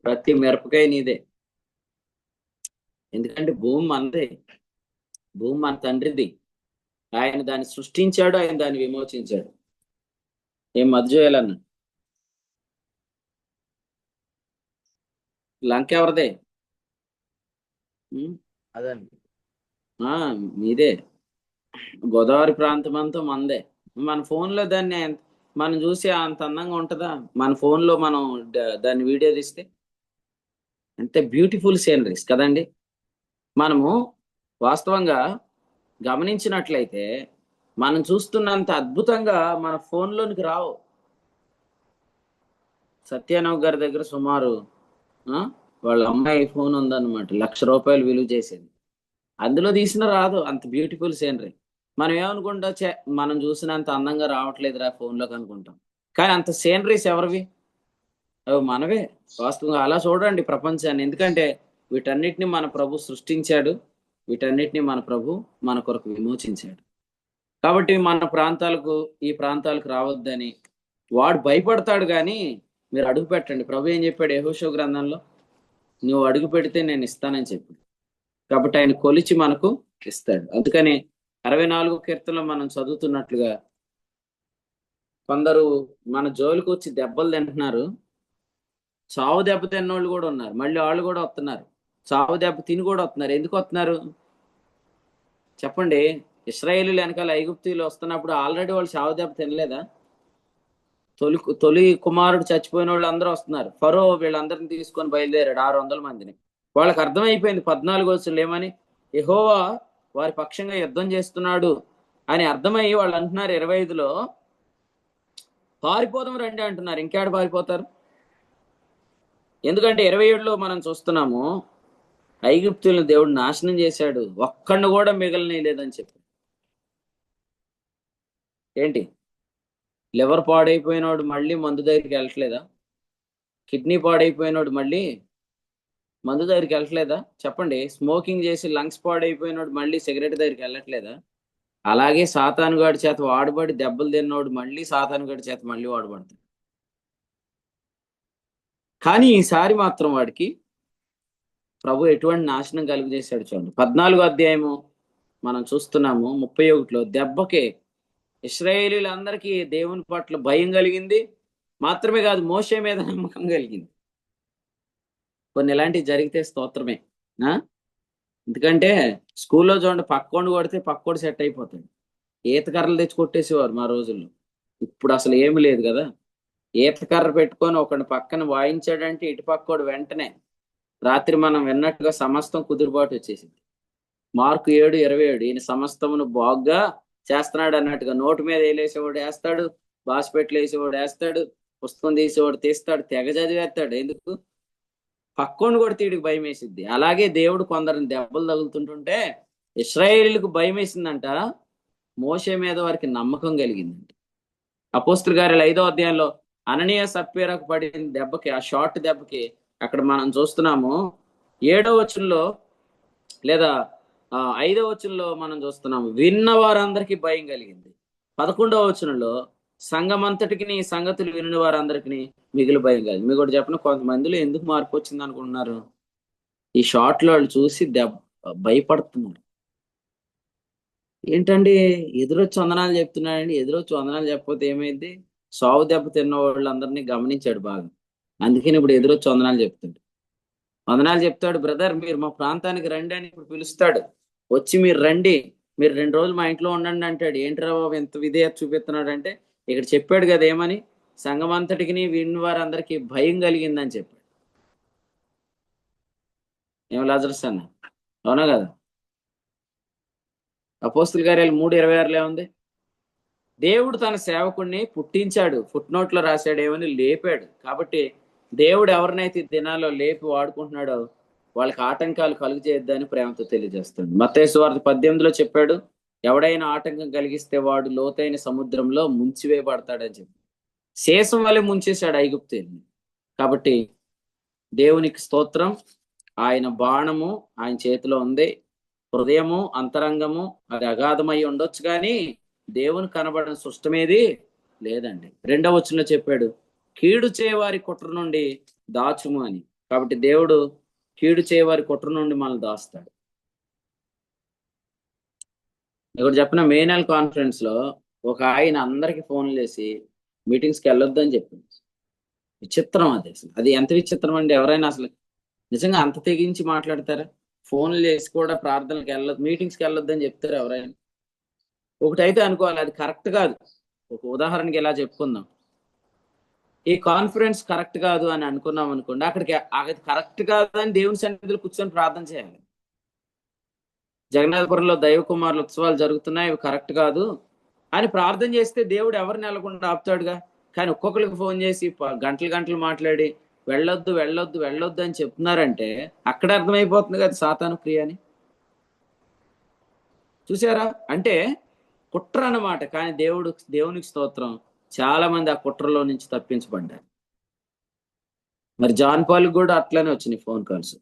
ప్రతి మిరపకాయ నీదే. ఎందుకంటే భూమి మనదే, భూమి మన తండ్రిది. ఆయన దాన్ని సృష్టించాడు, ఆయన దాన్ని విమోచించాడు. ఏం మధ్యవేయాలన్నా? లంక ఎవరిదే? అదండి, మీదే. గోదావరి ప్రాంతం అంతా మనదే. మన ఫోన్లో దాన్ని మనం చూసి అంత అందంగా ఉంటుందా? మన ఫోన్లో మనం దాన్ని వీడియో తీస్తే అంతే బ్యూటిఫుల్ సీనరీస్ కదండి. మనము వాస్తవంగా గమనించినట్లయితే మనం చూస్తున్నంత అద్భుతంగా మన ఫోన్లోనికి రావు. సత్యానవ్ గారి దగ్గర సుమారు వాళ్ళ అమ్మాయి ఫోన్ ఉందన్నమాట, ₹1,00,000 విలువ చేసేది. అందులో తీసిన రాదు అంత బ్యూటిఫుల్ సీనరీ. మనం ఏమనుకుంటా, మనం చూసినంత అందంగా రావట్లేదురా ఫోన్లోకి అనుకుంటాం. కానీ అంత సీనరీస్ ఎవరివి? అవి మనవే. వాస్తవంగా అలా చూడండి ప్రపంచాన్ని. ఎందుకంటే వీటన్నిటిని మన ప్రభు సృష్టించాడు, వీటన్నిటిని మన ప్రభు మన కొరకు విమోచించాడు. కాబట్టి మన ప్రాంతాలకు, ఈ ప్రాంతాలకు రావద్దని వాడు భయపడతాడు. కానీ మీరు అడుగు పెట్టండి. ప్రభు ఏం చెప్పాడు యెహోషువ గ్రంథంలో? నువ్వు అడుగు పెడితే నేను ఇస్తానని చెప్పాడు. కాబట్టి ఆయన కొలిచి మనకు ఇస్తాడు. అందుకని 64వ కీర్తనలో మనం చదువుతున్నట్లుగా కొందరు మన జోలికి వచ్చి దెబ్బలు తింటున్నారు. చావు దెబ్బ తిన్నోళ్ళు కూడా ఉన్నారు. మళ్ళీ వాళ్ళు కూడా వస్తున్నారు, చావు దెబ్బ తిని కూడా వస్తున్నారు. ఎందుకు వస్తున్నారు చెప్పండి? ఇశ్రాయేలీయులు వెనకాల ఐగుప్తీయులు వస్తున్నప్పుడు ఆల్రెడీ వాళ్ళు చావు దెబ్బ తినలేదా? తొలి కుమారుడు చచ్చిపోయిన వాళ్ళు అందరూ వస్తున్నారు. ఫరో వీళ్ళందరిని తీసుకొని బయలుదేరాడు 600 మందిని. వాళ్ళకి అర్థమైపోయింది 14 వచనంలో ఏమని? యెహోవా వారి పక్షంగా యుద్ధం చేస్తున్నాడు అని అర్థమయ్యి వాళ్ళు అంటున్నారు 25లో, పారిపోదాం రండి అంటున్నారు. ఇంకేడ పారిపోతారు? ఎందుకంటే 27లో మనం చూస్తున్నాము, ఐగుప్తులను దేవుడు నాశనం చేశాడు, ఒక్కడిని కూడా మిగలనే లేదని చెప్పి. ఏంటి, లివర్ పాడైపోయినోడు మళ్ళీ మందు దగ్గరికి వెళ్ళట్లేదా? కిడ్నీ పాడైపోయినోడు మళ్ళీ మందు దగ్గరికి వెళ్ళట్లేదా? చెప్పండి. స్మోకింగ్ చేసి లంగ్స్ పాడైపోయినోడు మళ్ళీ సిగరెట్ దగ్గరికి వెళ్ళట్లేదా? అలాగే సాతానుగాడి చేత వాడబడి దెబ్బలు తిన్నోడు మళ్ళీ సాతానుగాడి చేత మళ్ళీ వాడబడతాడు. కానీ ఈసారి మాత్రం వాడికి ప్రభు ఎటువంటి నాశనం కలుగు చేశాడు చూడండి. 14వ అధ్యాయము మనం చూస్తున్నాము 31లో, దెబ్బకే ఇశ్రాయేలీలందరికీ దేవుని పట్ల భయం కలిగింది, మాత్రమే కాదు, మోషే మీద నమ్మకం కలిగింది. కొన్ని ఇలాంటివి జరిగితే స్తోత్రమే. ఆ? ఎందుకంటే స్కూల్లో చూడండి, పక్కోడు కొడితే పక్కోడు సెట్ అయిపోతాడు. ఈత కర్రలు తెచ్చి కొట్టేసేవారు మా రోజుల్లో. ఇప్పుడు అసలు ఏమి లేదు కదా. ఈత కర్ర పెట్టుకొని ఒకటి పక్కన వాయించాడంటే ఇటు పక్కోడు వెంటనే రాత్రి మనం విన్నట్టుగా సమస్తం కుదురుబాటు వచ్చేసింది. మార్కు 7:27, ఈయన సమస్తమును బాగుగా చేస్తున్నాడు అన్నట్టుగా. నోటు మీద వేలేసేవాడు వేస్తాడు, బాస్పెట్లు వేసేవాడు వేస్తాడు, పుస్తకం తీసేవాడు తీస్తాడు, తెగ చదివేస్తాడు. ఎందుకు? పక్కోని కొడితే వీడికి భయం వేసిద్ది. అలాగే దేవుడు కొందరిని దెబ్బలు తగులుతుంటుంటే ఇశ్రాయేలుకు భయం వేసిందంట, మోషే మీద వారికి నమ్మకం కలిగిందంట. అపోస్తుల కార్యాలు 5వ అధ్యాయంలో అననీయ సప్పీరకు పడిన దెబ్బకి, ఆ షార్ట్ దెబ్బకి అక్కడ మనం చూస్తున్నాము 7వ వచనంలో లేదా 5వ వచనంలో మనం చూస్తున్నాము విన్న వారందరికీ భయం కలిగింది. 11వ వచనంలో సంఘమంతటికి ఈ సంగతులు వినిన వారందరికీ మిగిలి భయం కలిగింది. మీకు కూడా చెప్పిన కొంతమందిలో ఎందుకు మార్పు వచ్చింది అనుకుంటున్నారు? ఈ షార్ట్లో వాళ్ళు చూసి భయపడుతున్నారు. ఏంటండి ఎదురొచ్చి వందనాలు చెప్తున్నాడండి, ఎదురొచ్చి వందనాలు చెప్పకపోతే ఏమైంది? సావు దెబ్బ తిన్న వాళ్ళందరినీ గమనించాడు బాగా. అందుకని ఇప్పుడు ఎదురొచ్చి వందనాలు చెప్తాడు. వందనాలు చెప్తాడు, బ్రదర్ మీరు మా ప్రాంతానికి రండి అని ఇప్పుడు పిలుస్తాడు. వచ్చి మీరు రండి, మీరు 2 రోజులు మా ఇంట్లో ఉండండి అంటాడు. ఏంట్రా బాబు ఎంత విధేయత చూపిస్తున్నాడు అంటే, ఇక్కడ చెప్పాడు కదా ఏమని, సంఘమంతటికి విన్న వారందరికీ భయం కలిగిందని చెప్పాడు. ఏం లాజరస్ అన్న, అవునా కదా? అపోస్తుల కార్యాలు 3:26 ఉంది, దేవుడు తన సేవకుడిని పుట్టించాడు, ఫుట్ నోట్లో రాశాడు ఏమని, లేపాడు. కాబట్టి దేవుడు ఎవరినైతే దినాల్లో లేపి వాడుకుంటున్నాడో వాళ్ళకి ఆటంకాలు కలుగు చేయొద్దని ప్రేమతో తెలియజేస్తాడు. మత్తయి సువార్త 18లో చెప్పాడు, ఎవడైనా ఆటంకం కలిగిస్తే వాడు లోతైన సముద్రంలో ముంచివేయబడతాడని చెప్పి శేషం వల్లే ముంచేశాడు ఐగుప్తుని. కాబట్టి దేవునికి స్తోత్రం. ఆయన బాణము ఆయన చేతిలో ఉంది. హృదయము అంతరంగము అది అగాధమై ఉండొచ్చు, కానీ దేవుని కనబడిన సృష్టమేది లేదండి. 2వ వచనంలో చెప్పాడు, కీడు చేయవారి కుట్ర నుండి దాచుము అని. కాబట్టి దేవుడు కీడు చేయవారి కుట్ర నుండి మనల్ని దాస్తాడు. ఇక్కడ చెప్పిన మే నెల కాన్ఫరెన్స్ లో ఒక ఆయన అందరికి ఫోన్లు చేసి మీటింగ్స్కి వెళ్ళొద్దని చెప్పింది. విచిత్రం అది. అసలు అది ఎంత విచిత్రం అండి. ఎవరైనా అసలు నిజంగా అంత తెగించి మాట్లాడతారా? ఫోన్లు చేసి కూడా ప్రార్థనలకు వెళ్ళొద్దు, మీటింగ్స్కి వెళ్ళొద్దని చెప్తారు ఎవరైనా? ఒకటైతే అనుకోవాలి, అది కరెక్ట్ కాదు. ఒక ఉదాహరణకి ఇలా చెప్పుకుందాం, ఈ కాన్ఫరెన్స్ కరెక్ట్ కాదు అని అనుకున్నాం అనుకోండి, అక్కడికి అది కరెక్ట్ కాదు అని దేవుని సన్నిధిలో కూర్చొని ప్రార్థన చేయాలి. జగన్నాథపురంలో దైవ కుమారుల ఉత్సవాలు జరుగుతున్నాయి, ఇవి కరెక్ట్ కాదు అని ప్రార్థన చేస్తే దేవుడు ఎవరిని నెలకుండా ఆపుతాడుగా. కానీ ఒక్కొక్కరికి ఫోన్ చేసి గంటలు గంటలు మాట్లాడి వెళ్ళొద్దు వెళ్ళొద్దు వెళ్ళొద్దు అని చెప్తున్నారంటే అక్కడ అర్థమైపోతుంది కదా సాతాను క్రియ అని. చూసారా? అంటే కుట్ర అన్నమాట. కానీ దేవునికి స్తోత్రం, చాలా మంది ఆ కుట్రలో నుంచి తప్పించబడ్డారు. మరి జాన్ పాల్ కూడా అట్లనే వచ్చినాయి ఫోన్ కాల్స్.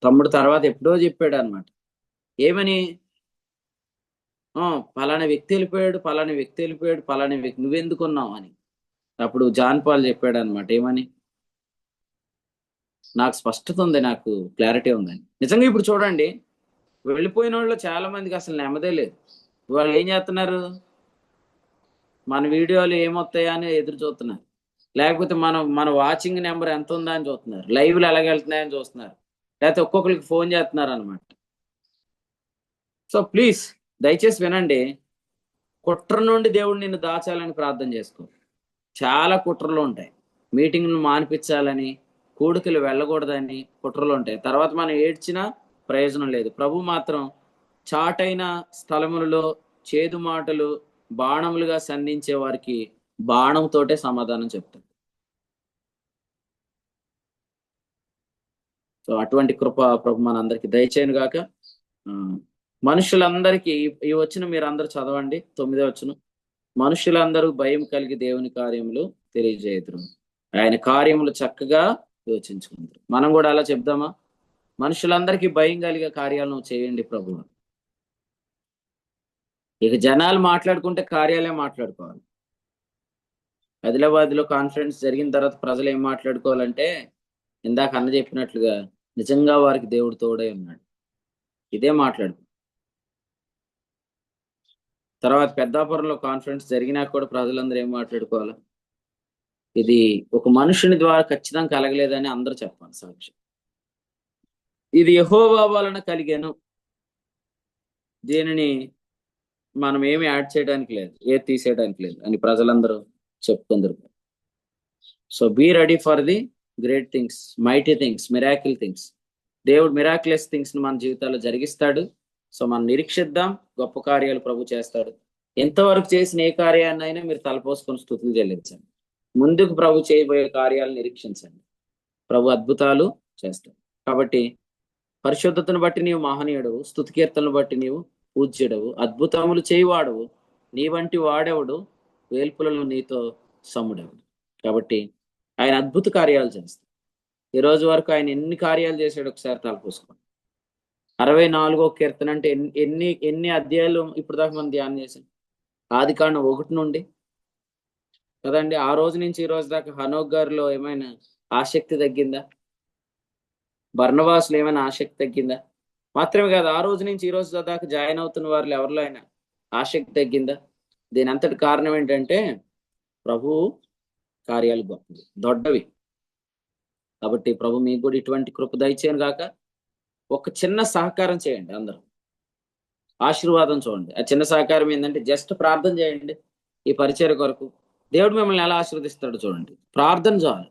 తమ్ముడు తర్వాత ఎప్పుడో చెప్పాడు అనమాట, ఏమని, పలానా వ్యక్తి వెళ్ళిపోయాడు, పలానా వ్యక్తి వెళ్ళిపోయాడు, పలానా వ్యక్తి నువ్వెందుకున్నావు అని. అప్పుడు జాన్ పాల్ చెప్పాడు అనమాట, ఏమని, నాకు స్పష్టత ఉంది, నాకు క్లారిటీ ఉందని. నిజంగా ఇప్పుడు చూడండి, వెళ్ళిపోయిన వాళ్ళు చాలా మందికి అసలు నెమ్మదే లేదు. వాళ్ళు ఏం చేస్తున్నారు, మన వీడియోలు ఏమొస్తాయా అని ఎదురు చూస్తున్నారు, లేకపోతే మన వాచింగ్ నెంబర్ ఎంత ఉందా అని చూస్తున్నారు, లైవ్లు ఎలాగెళ్తున్నాయని చూస్తున్నారు, లేకపోతే ఒక్కొక్కరికి ఫోన్ చేస్తున్నారు అనమాట. సో ప్లీజ్ దయచేసి వినండి, కుట్ర నుండి దేవుడు నిన్ను దాచాలని ప్రార్థన చేసుకో. చాలా కుట్రలు ఉంటాయి. మీటింగ్లు మానిపించాలని, కూడికలు వెళ్ళకూడదని కుట్రలు ఉంటాయి. తర్వాత మనం ఏడ్చినా ప్రయోజనం లేదు. ప్రభు మాత్రం చాటైన స్థలములలో చేదు మాటలు బాణములుగా సంధించే వారికి బాణంతోటే సమాధానం చెప్తాడు. సో అటువంటి కృప ప్రభు మనందరికి దయచేయను గాక. మనుషులందరికీ ఈ వచ్చిన మీరు అందరూ చదవండి, 9వ వచనం. మనుషులందరూ భయం కలిగి దేవుని కార్యములు తెలియజేయుదురు, ఆయన కార్యములు చక్కగా యోచించుకుంటారు. మనం కూడా అలా చెప్దామా? మనుషులందరికీ భయం కలిగే కార్యాలను చేయండి ప్రభు. ఇక జనాలు మాట్లాడుకుంటే కార్యాలే మాట్లాడుకోవాలి. ఆదిలాబాద్లో కాన్ఫరెన్స్ జరిగిన తర్వాత ప్రజలు ఏం మాట్లాడుకోవాలంటే, ఇందాక అన్న చెప్పినట్లుగా నిజంగా వారికి దేవుడు తోడై ఉన్నాడు, ఇదే మాట్లాడుకో. తర్వాత పెద్దాపురంలో కాన్ఫరెన్స్ జరిగినా కూడా ప్రజలందరూ ఏం మాట్లాడుకోవాలి, ఇది ఒక మనుషుని ద్వారా ఖచ్చితంగా కలగలేదని అందరూ చెప్పాలి సాక్ష్యం. ఇది యెహోవా వలన కలిగాను, దీనిని మనం ఏమి యాడ్ చేయడానికి లేదు, ఏది తీసేయడానికి లేదు అని ప్రజలందరూ చెప్పుకుందరు. So be ready for the great things, mighty things, miracle things. దేవుడు మిరాక్యులస్ థింగ్స్ ని మన జీవితాల్లో జరిగిస్తాడు. సో మనం నిరీక్షిద్దాం, గొప్ప కార్యాలు ప్రభు చేస్తాడు. ఎంతవరకు చేసిన ఏ కార్యాన్నైనా మీరు తలపోసుకొని స్తుతులు చెల్లించండి. ముందుకు ప్రభు చేయబోయే కార్యాలు నిరీక్షించండి. ప్రభు అద్భుతాలు చేస్తాడు. కాబట్టి పరిశుద్ధతను బట్టి నీవు మహనీయుడవు, స్తుతి కీర్తనను బట్టి నీవు పూజ్యుడవు, అద్భుతములు చేయువాడవు, నీ వంటి వాడెవడు, వేల్పులలో నీతో సమ్ముడెవడు. కాబట్టి ఆయన అద్భుత కార్యాలు చేస్తాడు. ఈ రోజు వరకు ఆయన ఎన్ని కార్యాలు చేశాడు ఒకసారి తలపోసుకోండి. 64వ కీర్తన అంటే ఎన్ని అధ్యాయాలు ఇప్పుడు దాకా మనం ధ్యానం చేశాం. ఆదికాండం 1 నుండి కదండి. ఆ రోజు నుంచి ఈ రోజు దాకా హనోక్ గారిలో ఏమైనా ఆసక్తి తగ్గిందా? బర్నబాసులో ఏమైనా ఆసక్తి తగ్గిందా? మాత్రమే కాదు, ఆ రోజు నుంచి ఈ రోజు దాకా జాయిన్ అవుతున్న వారిలో ఎవరిలో అయినా ఆసక్తి తగ్గిందా? దీని అంతటి కారణం ఏంటంటే ప్రభు కార్యాలు గొప్పవి, దొడ్డవి. కాబట్టి ప్రభు మీకు కూడా ఇటువంటి కృప దయచేయను గాక. ఒక చిన్న సహకారం చేయండి, అందరూ ఆశీర్వాదం చూడండి. ఆ చిన్న సహకారం ఏంటంటే జస్ట్ ప్రార్థన చేయండి ఈ పరిచర్య కొరకు. దేవుడు మిమ్మల్ని ఎలా ఆశీర్వదిస్తాడో చూడండి. ప్రార్థన చాలు,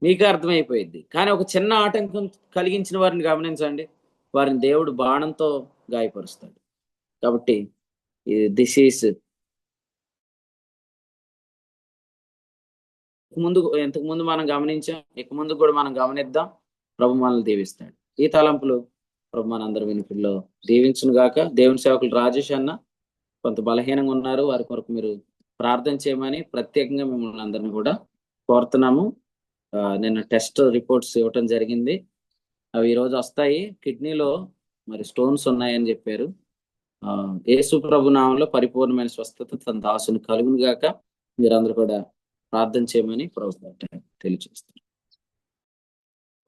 మీకే అర్థమైపోయింది. కానీ ఒక చిన్న ఆటంకం కలిగించిన వారిని గమనించండి, వారిని దేవుడు బాణంతో గాయపరుస్తాడు. కాబట్టి దిస్ ఈస్ ఇంతకు ముందు మనం గమనించాం, ఇక ముందు కూడా మనం గమనిద్దాం. ప్రభు మనల్ని దీవిస్తాడు. ఈ తలంపులు ప్రభు మనందరి వినికిడిలో దీవించును గాక. దేవుని సేవకులు రాజేష్ అన్న కొంత బలహీనంగా ఉన్నారు, వారి కొరకు మీరు ప్రార్థన చేయమని ప్రత్యేకంగా మిమ్మల్ని అందరినీ కూడా కోరుతున్నాము. నిన్న టెస్ట్ రిపోర్ట్స్ ఇవ్వటం జరిగింది, అవి ఈరోజు వస్తాయి. కిడ్నీలో మరి స్టోన్స్ ఉన్నాయని చెప్పారు. యేసు ప్రభు నామంలో పరిపూర్ణమైన స్వస్థత తన దాసుని కలుగును గాక. మీరందరూ కూడా ప్రార్థన చేయమని ప్రభు తెలియజేస్తారు.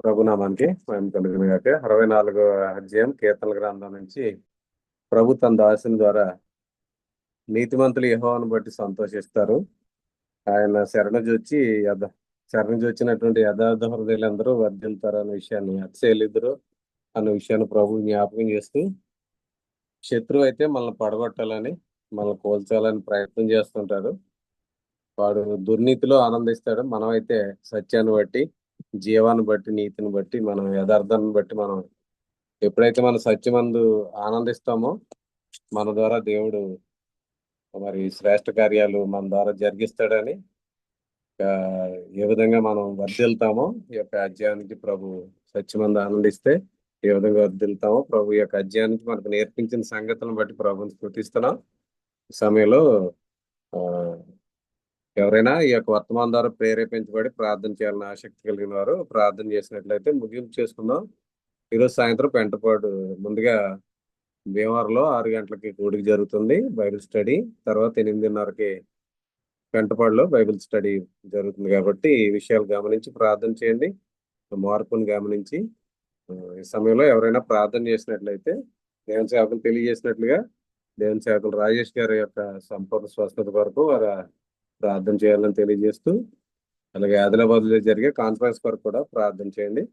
ప్రభునామానికి మేము కలుగును గాక. 64వ అధ్యాయం కీర్తనల గ్రంథం నుంచి, ప్రభు తన దాసుని ద్వారా నీతిమంతులు యెహోవాను బట్టి సంతోషిస్తారు, ఆయన శరణుజొచ్చినటువంటి యథార్థ హృదయులందరూ వర్ధిల్తారు అనే విషయాన్ని, అతిశయులిద్దరు అన్న విషయాన్ని ప్రభు జ్ఞాపకం చేస్తూ, శత్రువు అయితే మనల్ని పడగొట్టాలని, మనల్ని కోల్చాలని ప్రయత్నం చేస్తుంటాడు. వాడు దుర్నీతిలో ఆనందిస్తాడు. మనమైతే సత్యాన్ని బట్టి, జీవాన్ని బట్టి, నీతిని బట్టి, మనం యథార్థాన్ని బట్టి, మనం ఎప్పుడైతే మన సత్యమందు ఆనందిస్తామో మన ద్వారా దేవుడు మరి శ్రేష్ఠ కార్యాలు మన ద్వారా జరిగిస్తాడని, ఏ విధంగా మనం వర్ధిల్తామో ఈ యొక్క అధ్యాయానికి ప్రభు సత్యమందు ఆనందిస్తే ఏ విధంగా వర్ధిల్తామో ప్రభు ఈ యొక్క అధ్యాయానికి మనకు నేర్పించిన సంగతులను బట్టి ప్రభుని స్తుతిస్తున్నాం. ఈ సమయంలో ఎవరైనా ఈ యొక్క వర్తమానం ద్వారా ప్రేరేపించబడి ప్రార్థన చేయాలని ఆసక్తి కలిగిన వారు ప్రార్థన చేసినట్లయితే ముగింపు చేసుకుందాం. ఈరోజు సాయంత్రం పెంటపాడు, ముందుగా భీమవరంలో 6 గంటలకి కూడికి జరుగుతుంది బైబిల్ స్టడీ. తర్వాత 8:30కి పెంటపాడులో బైబిల్ స్టడీ జరుగుతుంది. కాబట్టి ఈ విషయాలు గమనించి ప్రార్థన చేయండి, మార్పును గమనించి. ఈ సమయంలో ఎవరైనా ప్రార్థన చేసినట్లయితే దేవుని సేవకులు తెలియజేసినట్లుగా దేవుని సేవకులు రాజేష్ గారి యొక్క సంపూర్ణ స్వస్థత కొరకు వారు ప్రార్థన చేయాలని తెలియజేస్తూ, అలాగే ఆదిలాబాద్లో జరిగే కాన్ఫరెన్స్ కొరకు కూడా ప్రార్థన చేయండి.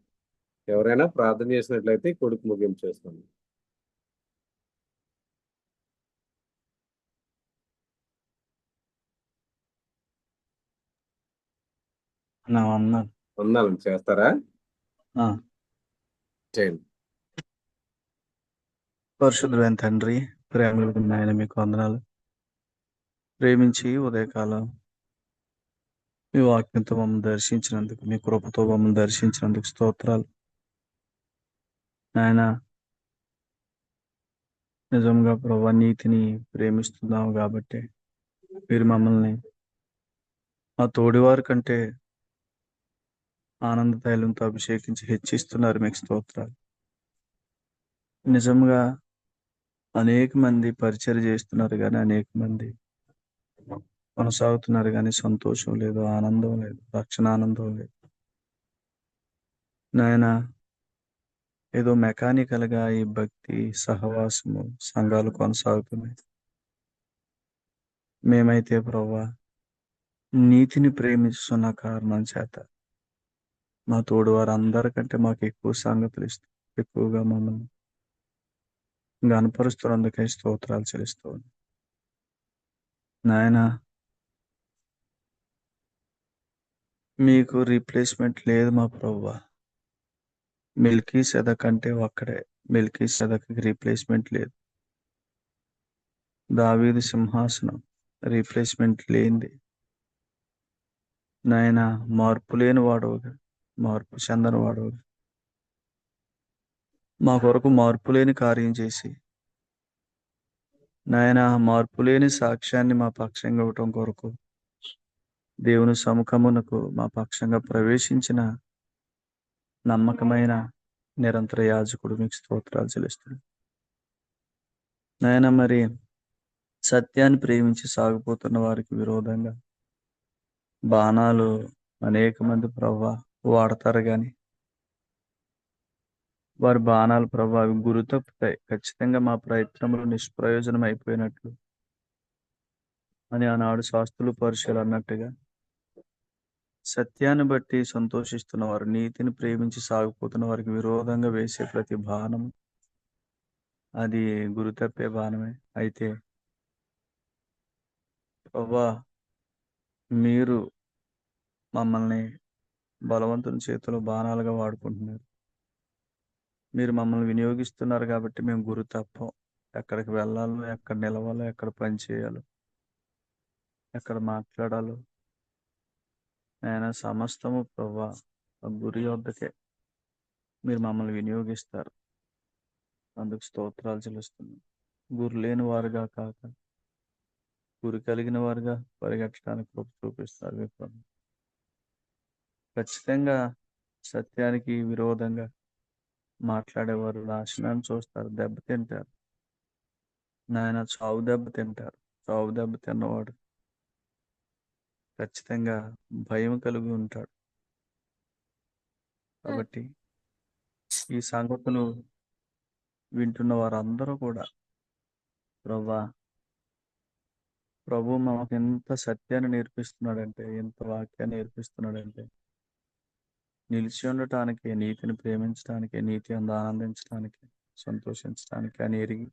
ఎవరైనా ప్రార్థన చేసినట్లయితే కొడుకు ముగింపు చేస్తాను. వందనాలు చేస్తారా? చేయండి. పరిశుద్ధుడైన తండ్రి, ప్రేమలు నాయన మీకు వందనాలు. ప్రేమించి ఉదయకాలం మీ వాక్యంతో మమ్మల్ని దర్శించినందుకు, మీ కృపతో మమ్మల్ని దర్శించినందుకు స్తోత్రాలు నాయన. నిజంగా ప్రభు నీతిని ప్రేమిస్తున్నాము కాబట్టి మీరు మమ్మల్ని మా తోడివారి కంటే ఆనంద తైలంతో అభిషేకించి హెచ్చిస్తున్నారు, మీకు స్తోత్రాలు. నిజంగా అనేక మంది పరిచర్య చేస్తున్నారు కానీ అనేక మంది కొనసాగుతున్నారు కానీ సంతోషం లేదు, ఆనందం లేదు, రక్షణ ఆనందం లేదు నాయన. ఏదో మెకానికల్ గా ఈ భక్తి సహవాసము సంఘాలు కొనసాగుతున్నాయి. మేమైతే ప్రభువా నీతిని ప్రేమిస్తున్న కారణం చేత మా తోడు వారందరికంటే మాకు ఎక్కువ సంగతులు ఇస్తూ ఎక్కువగా మమ్మల్ని గనపరుస్తున్నందుకే స్తోత్రాలు చెల్లిస్తూ ఉన్నాం. నాయన మీకు రీప్లేస్మెంట్ లేదు మా ప్రభువా. మిల్కీ సెదక్ అంటే ఒక్కడే. మిల్కీ సెదక్కి రీప్లేస్మెంట్ లేదు. దావీదు సింహాసనం రీప్లేస్మెంట్ లేనిది. నాయన మార్పు లేని వాడవుగా, మార్పు చెందని వాడవుగా, మా కొరకు మార్పు లేని కార్యం చేసి నాయన మార్పు లేని సాక్ష్యాన్ని మా పక్షంగా ఇవ్వటం కొరకు దేవుని సముఖమునకు మా పక్షంగా ప్రవేశించిన నమ్మకమైన నిరంతర యాజకుడు మీకు స్తోత్రాలు చెల్లిస్తున్నాను. నాయన మరి సత్యాన్ని ప్రేమించి సాగిపోతున్న వారికి విరోధంగా బాణాలు అనేక మంది ప్రభా వాడతారు కానీ వారి బాణాలు ప్రభా అవి గురి తప్పుతాయి. ఖచ్చితంగా మా ప్రయత్నములు నిష్ప్రయోజనం అయిపోయినట్లు అని ఆనాడు శాస్త్రులు పరుషులు అన్నట్టుగా సత్యాన్ని బట్టి సంతోషిస్తున్న వారు, నీతిని ప్రేమించి సాగిపోతున్న వారికి విరోధంగా వేసే ప్రతి బాణం అది గురి తప్పే బాణమే. అయితే ప్రభా మీరు మమ్మల్ని బలవంతుని చేతిలో బాణాలుగా వాడుకుంటున్నారు. మీరు మమ్మల్ని వినియోగిస్తున్నారు కాబట్టి మేము గురి తప్పం. ఎక్కడికి వెళ్ళాలో, ఎక్కడ నిలవాలో, ఎక్కడ పని చేయాలో, ఎక్కడ మాట్లాడాలో ఆయన సమస్తము ప్రభా ఆ గురి వద్దకే మీరు మమ్మల్ని వినియోగిస్తారు. అందుకు స్తోత్రాలు చెల్లిస్తున్నాం. గురి లేని వారుగా కాక గురి కలిగిన వారుగా పరిగెట్టడానికి కృప చూపిస్తారు. మీకు ఖచ్చితంగా సత్యానికి విరోధంగా మాట్లాడేవారు నాశనాన్ని చూస్తారు, దెబ్బతింటారు. నాయన చావు దెబ్బ తింటారు. చావు దెబ్బ తిన్నవాడు ఖచ్చితంగా భయం కలిగి ఉంటాడు. కాబట్టి ఈ సంగతులు వింటున్న వారందరూ కూడా ప్రభు మాకు ఎంత సత్యాన్ని నేర్పిస్తున్నాడంటే, ఎంత వాక్యాన్ని నేర్పిస్తున్నాడంటే నిలిచి ఉండటానికి, నీతిని ప్రేమించడానికి, నీతి అందు ఆనందించడానికి, సంతోషించడానికి అని ఎరిగి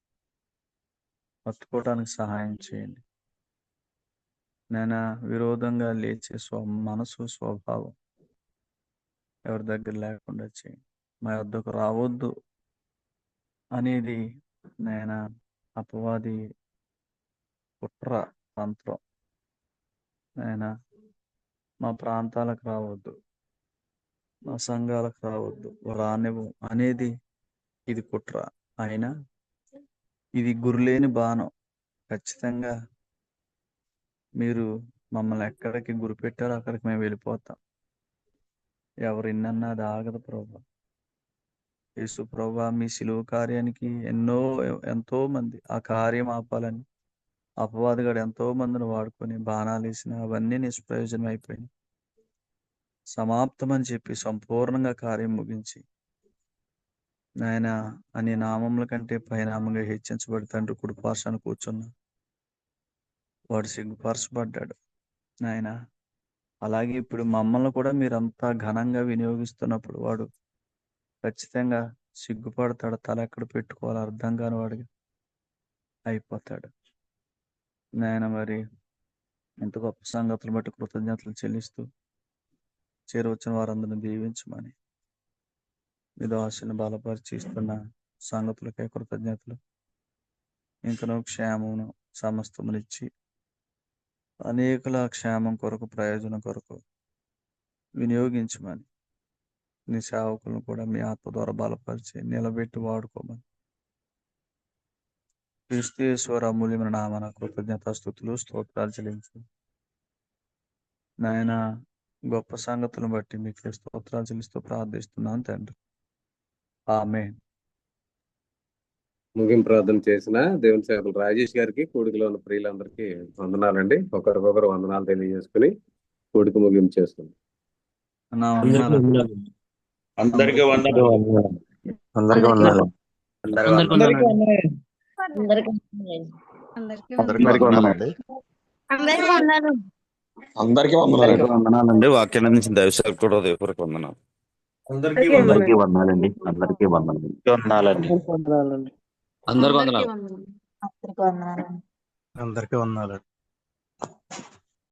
పట్టుకోవడానికి సహాయం చేయండి. నేను విరోధంగా లేచే మనసు స్వభావం ఎవరి దగ్గర లేకుండా చేయండి. మా వద్దకు రావద్దు అనేది నేను అపవాది కుట్ర తంత్రం. నేను మా ప్రాంతాలకు రావద్దు, మా సంఘాలకు రావద్దు, రానివ్వం అనేది ఇది కుట్ర. అయినా ఇది గురిలేని బాణం. ఖచ్చితంగా మీరు మమ్మల్ని ఎక్కడికి గురిపెట్టారో అక్కడికి మేము వెళ్ళిపోతాం. ఎవరు ఎన్నన్నా అది ఆగదు ప్రభా. యేసు ప్రభా మీ సిలువ కార్యానికి ఎంతో మంది ఆ కార్యం ఆపాలని అపవాదిగాడు ఎంతో మందిని వాడుకొని బాణాలు వేసిన అవన్నీ నిష్ప్రయోజనం అయిపోయినాయి. సమాప్తం అని చెప్పి సంపూర్ణంగా కార్యం ముగించి నాయన అనే నామముల కంటే పైనామంగా హెచ్చించబడి తండ్రి కుడిపార్శ్వాన కూర్చున్నా వాడు సిగ్గుపరచబడ్డాడు. నాయన అలాగే ఇప్పుడు మమ్మల్ని కూడా మీరంతా ఘనంగా వినియోగిస్తున్నప్పుడు వాడు ఖచ్చితంగా సిగ్గుపడతాడు. తల ఎక్కడ పెట్టుకోవాలో అర్థం కాని వాడిగా అయిపోతాడు. నాయన మరి ఎంత గొప్ప సంగతులు బట్టి కృతజ్ఞతలు చెల్లిస్తూ చేరవచ్చిన వారందరిని దీవించమని మీ దాసుని బలపరిచి ఇస్తున్న సంగతులకే కృతజ్ఞతలు. ఇంకనూ క్షేమమును సమస్తమునిచ్చి అనేకుల క్షేమం కొరకు, ప్రయోజనం కొరకు వినియోగించమని నీ సేవకులను కూడా మీ ఆత్మ ద్వారా బలపరిచి నిలబెట్టి వాడుకోమని క్రీస్తు అమూల్యమైన నామన కృతజ్ఞతాస్తుతులు స్తోత్రాలు చెల్లించు. నాయన గొప్ప సంగతులను బట్టి మీకు స్తోత్రాలు చెల్లిస్తూ ప్రార్థిస్తున్నాను తండ్రి. ఆమేన్. ముగింపు ప్రార్థన చేసిన దేవుని సేవకులు రాజేష్ గారికి, కూడికలో ఉన్న ప్రియులందరికీ వందనాలండి. ఒకరికొకరు వందనాలు తెలియజేసుకుని కూడికి ముగింపు చేస్తుంది. నా వందనాలు. అందరికీ వందనాలు. అందరికీ వందనాలు. అందరికీ అందరికీ వందనాలండి. అందరికీ అందరికీ వందనాలండి. వందనాలండి. వాక్యం అందించిన దైవసేవకు కూడా హృదయపూర్వక వందనాలు. అందరికీ అందరికీ వందనాలండి. అందరికీ వందనాలు. వందనాలండి. వందనాలండి. అందరికీ వందనాలు. అందరికీ వందనాలు. అందరికీ వందనాలు.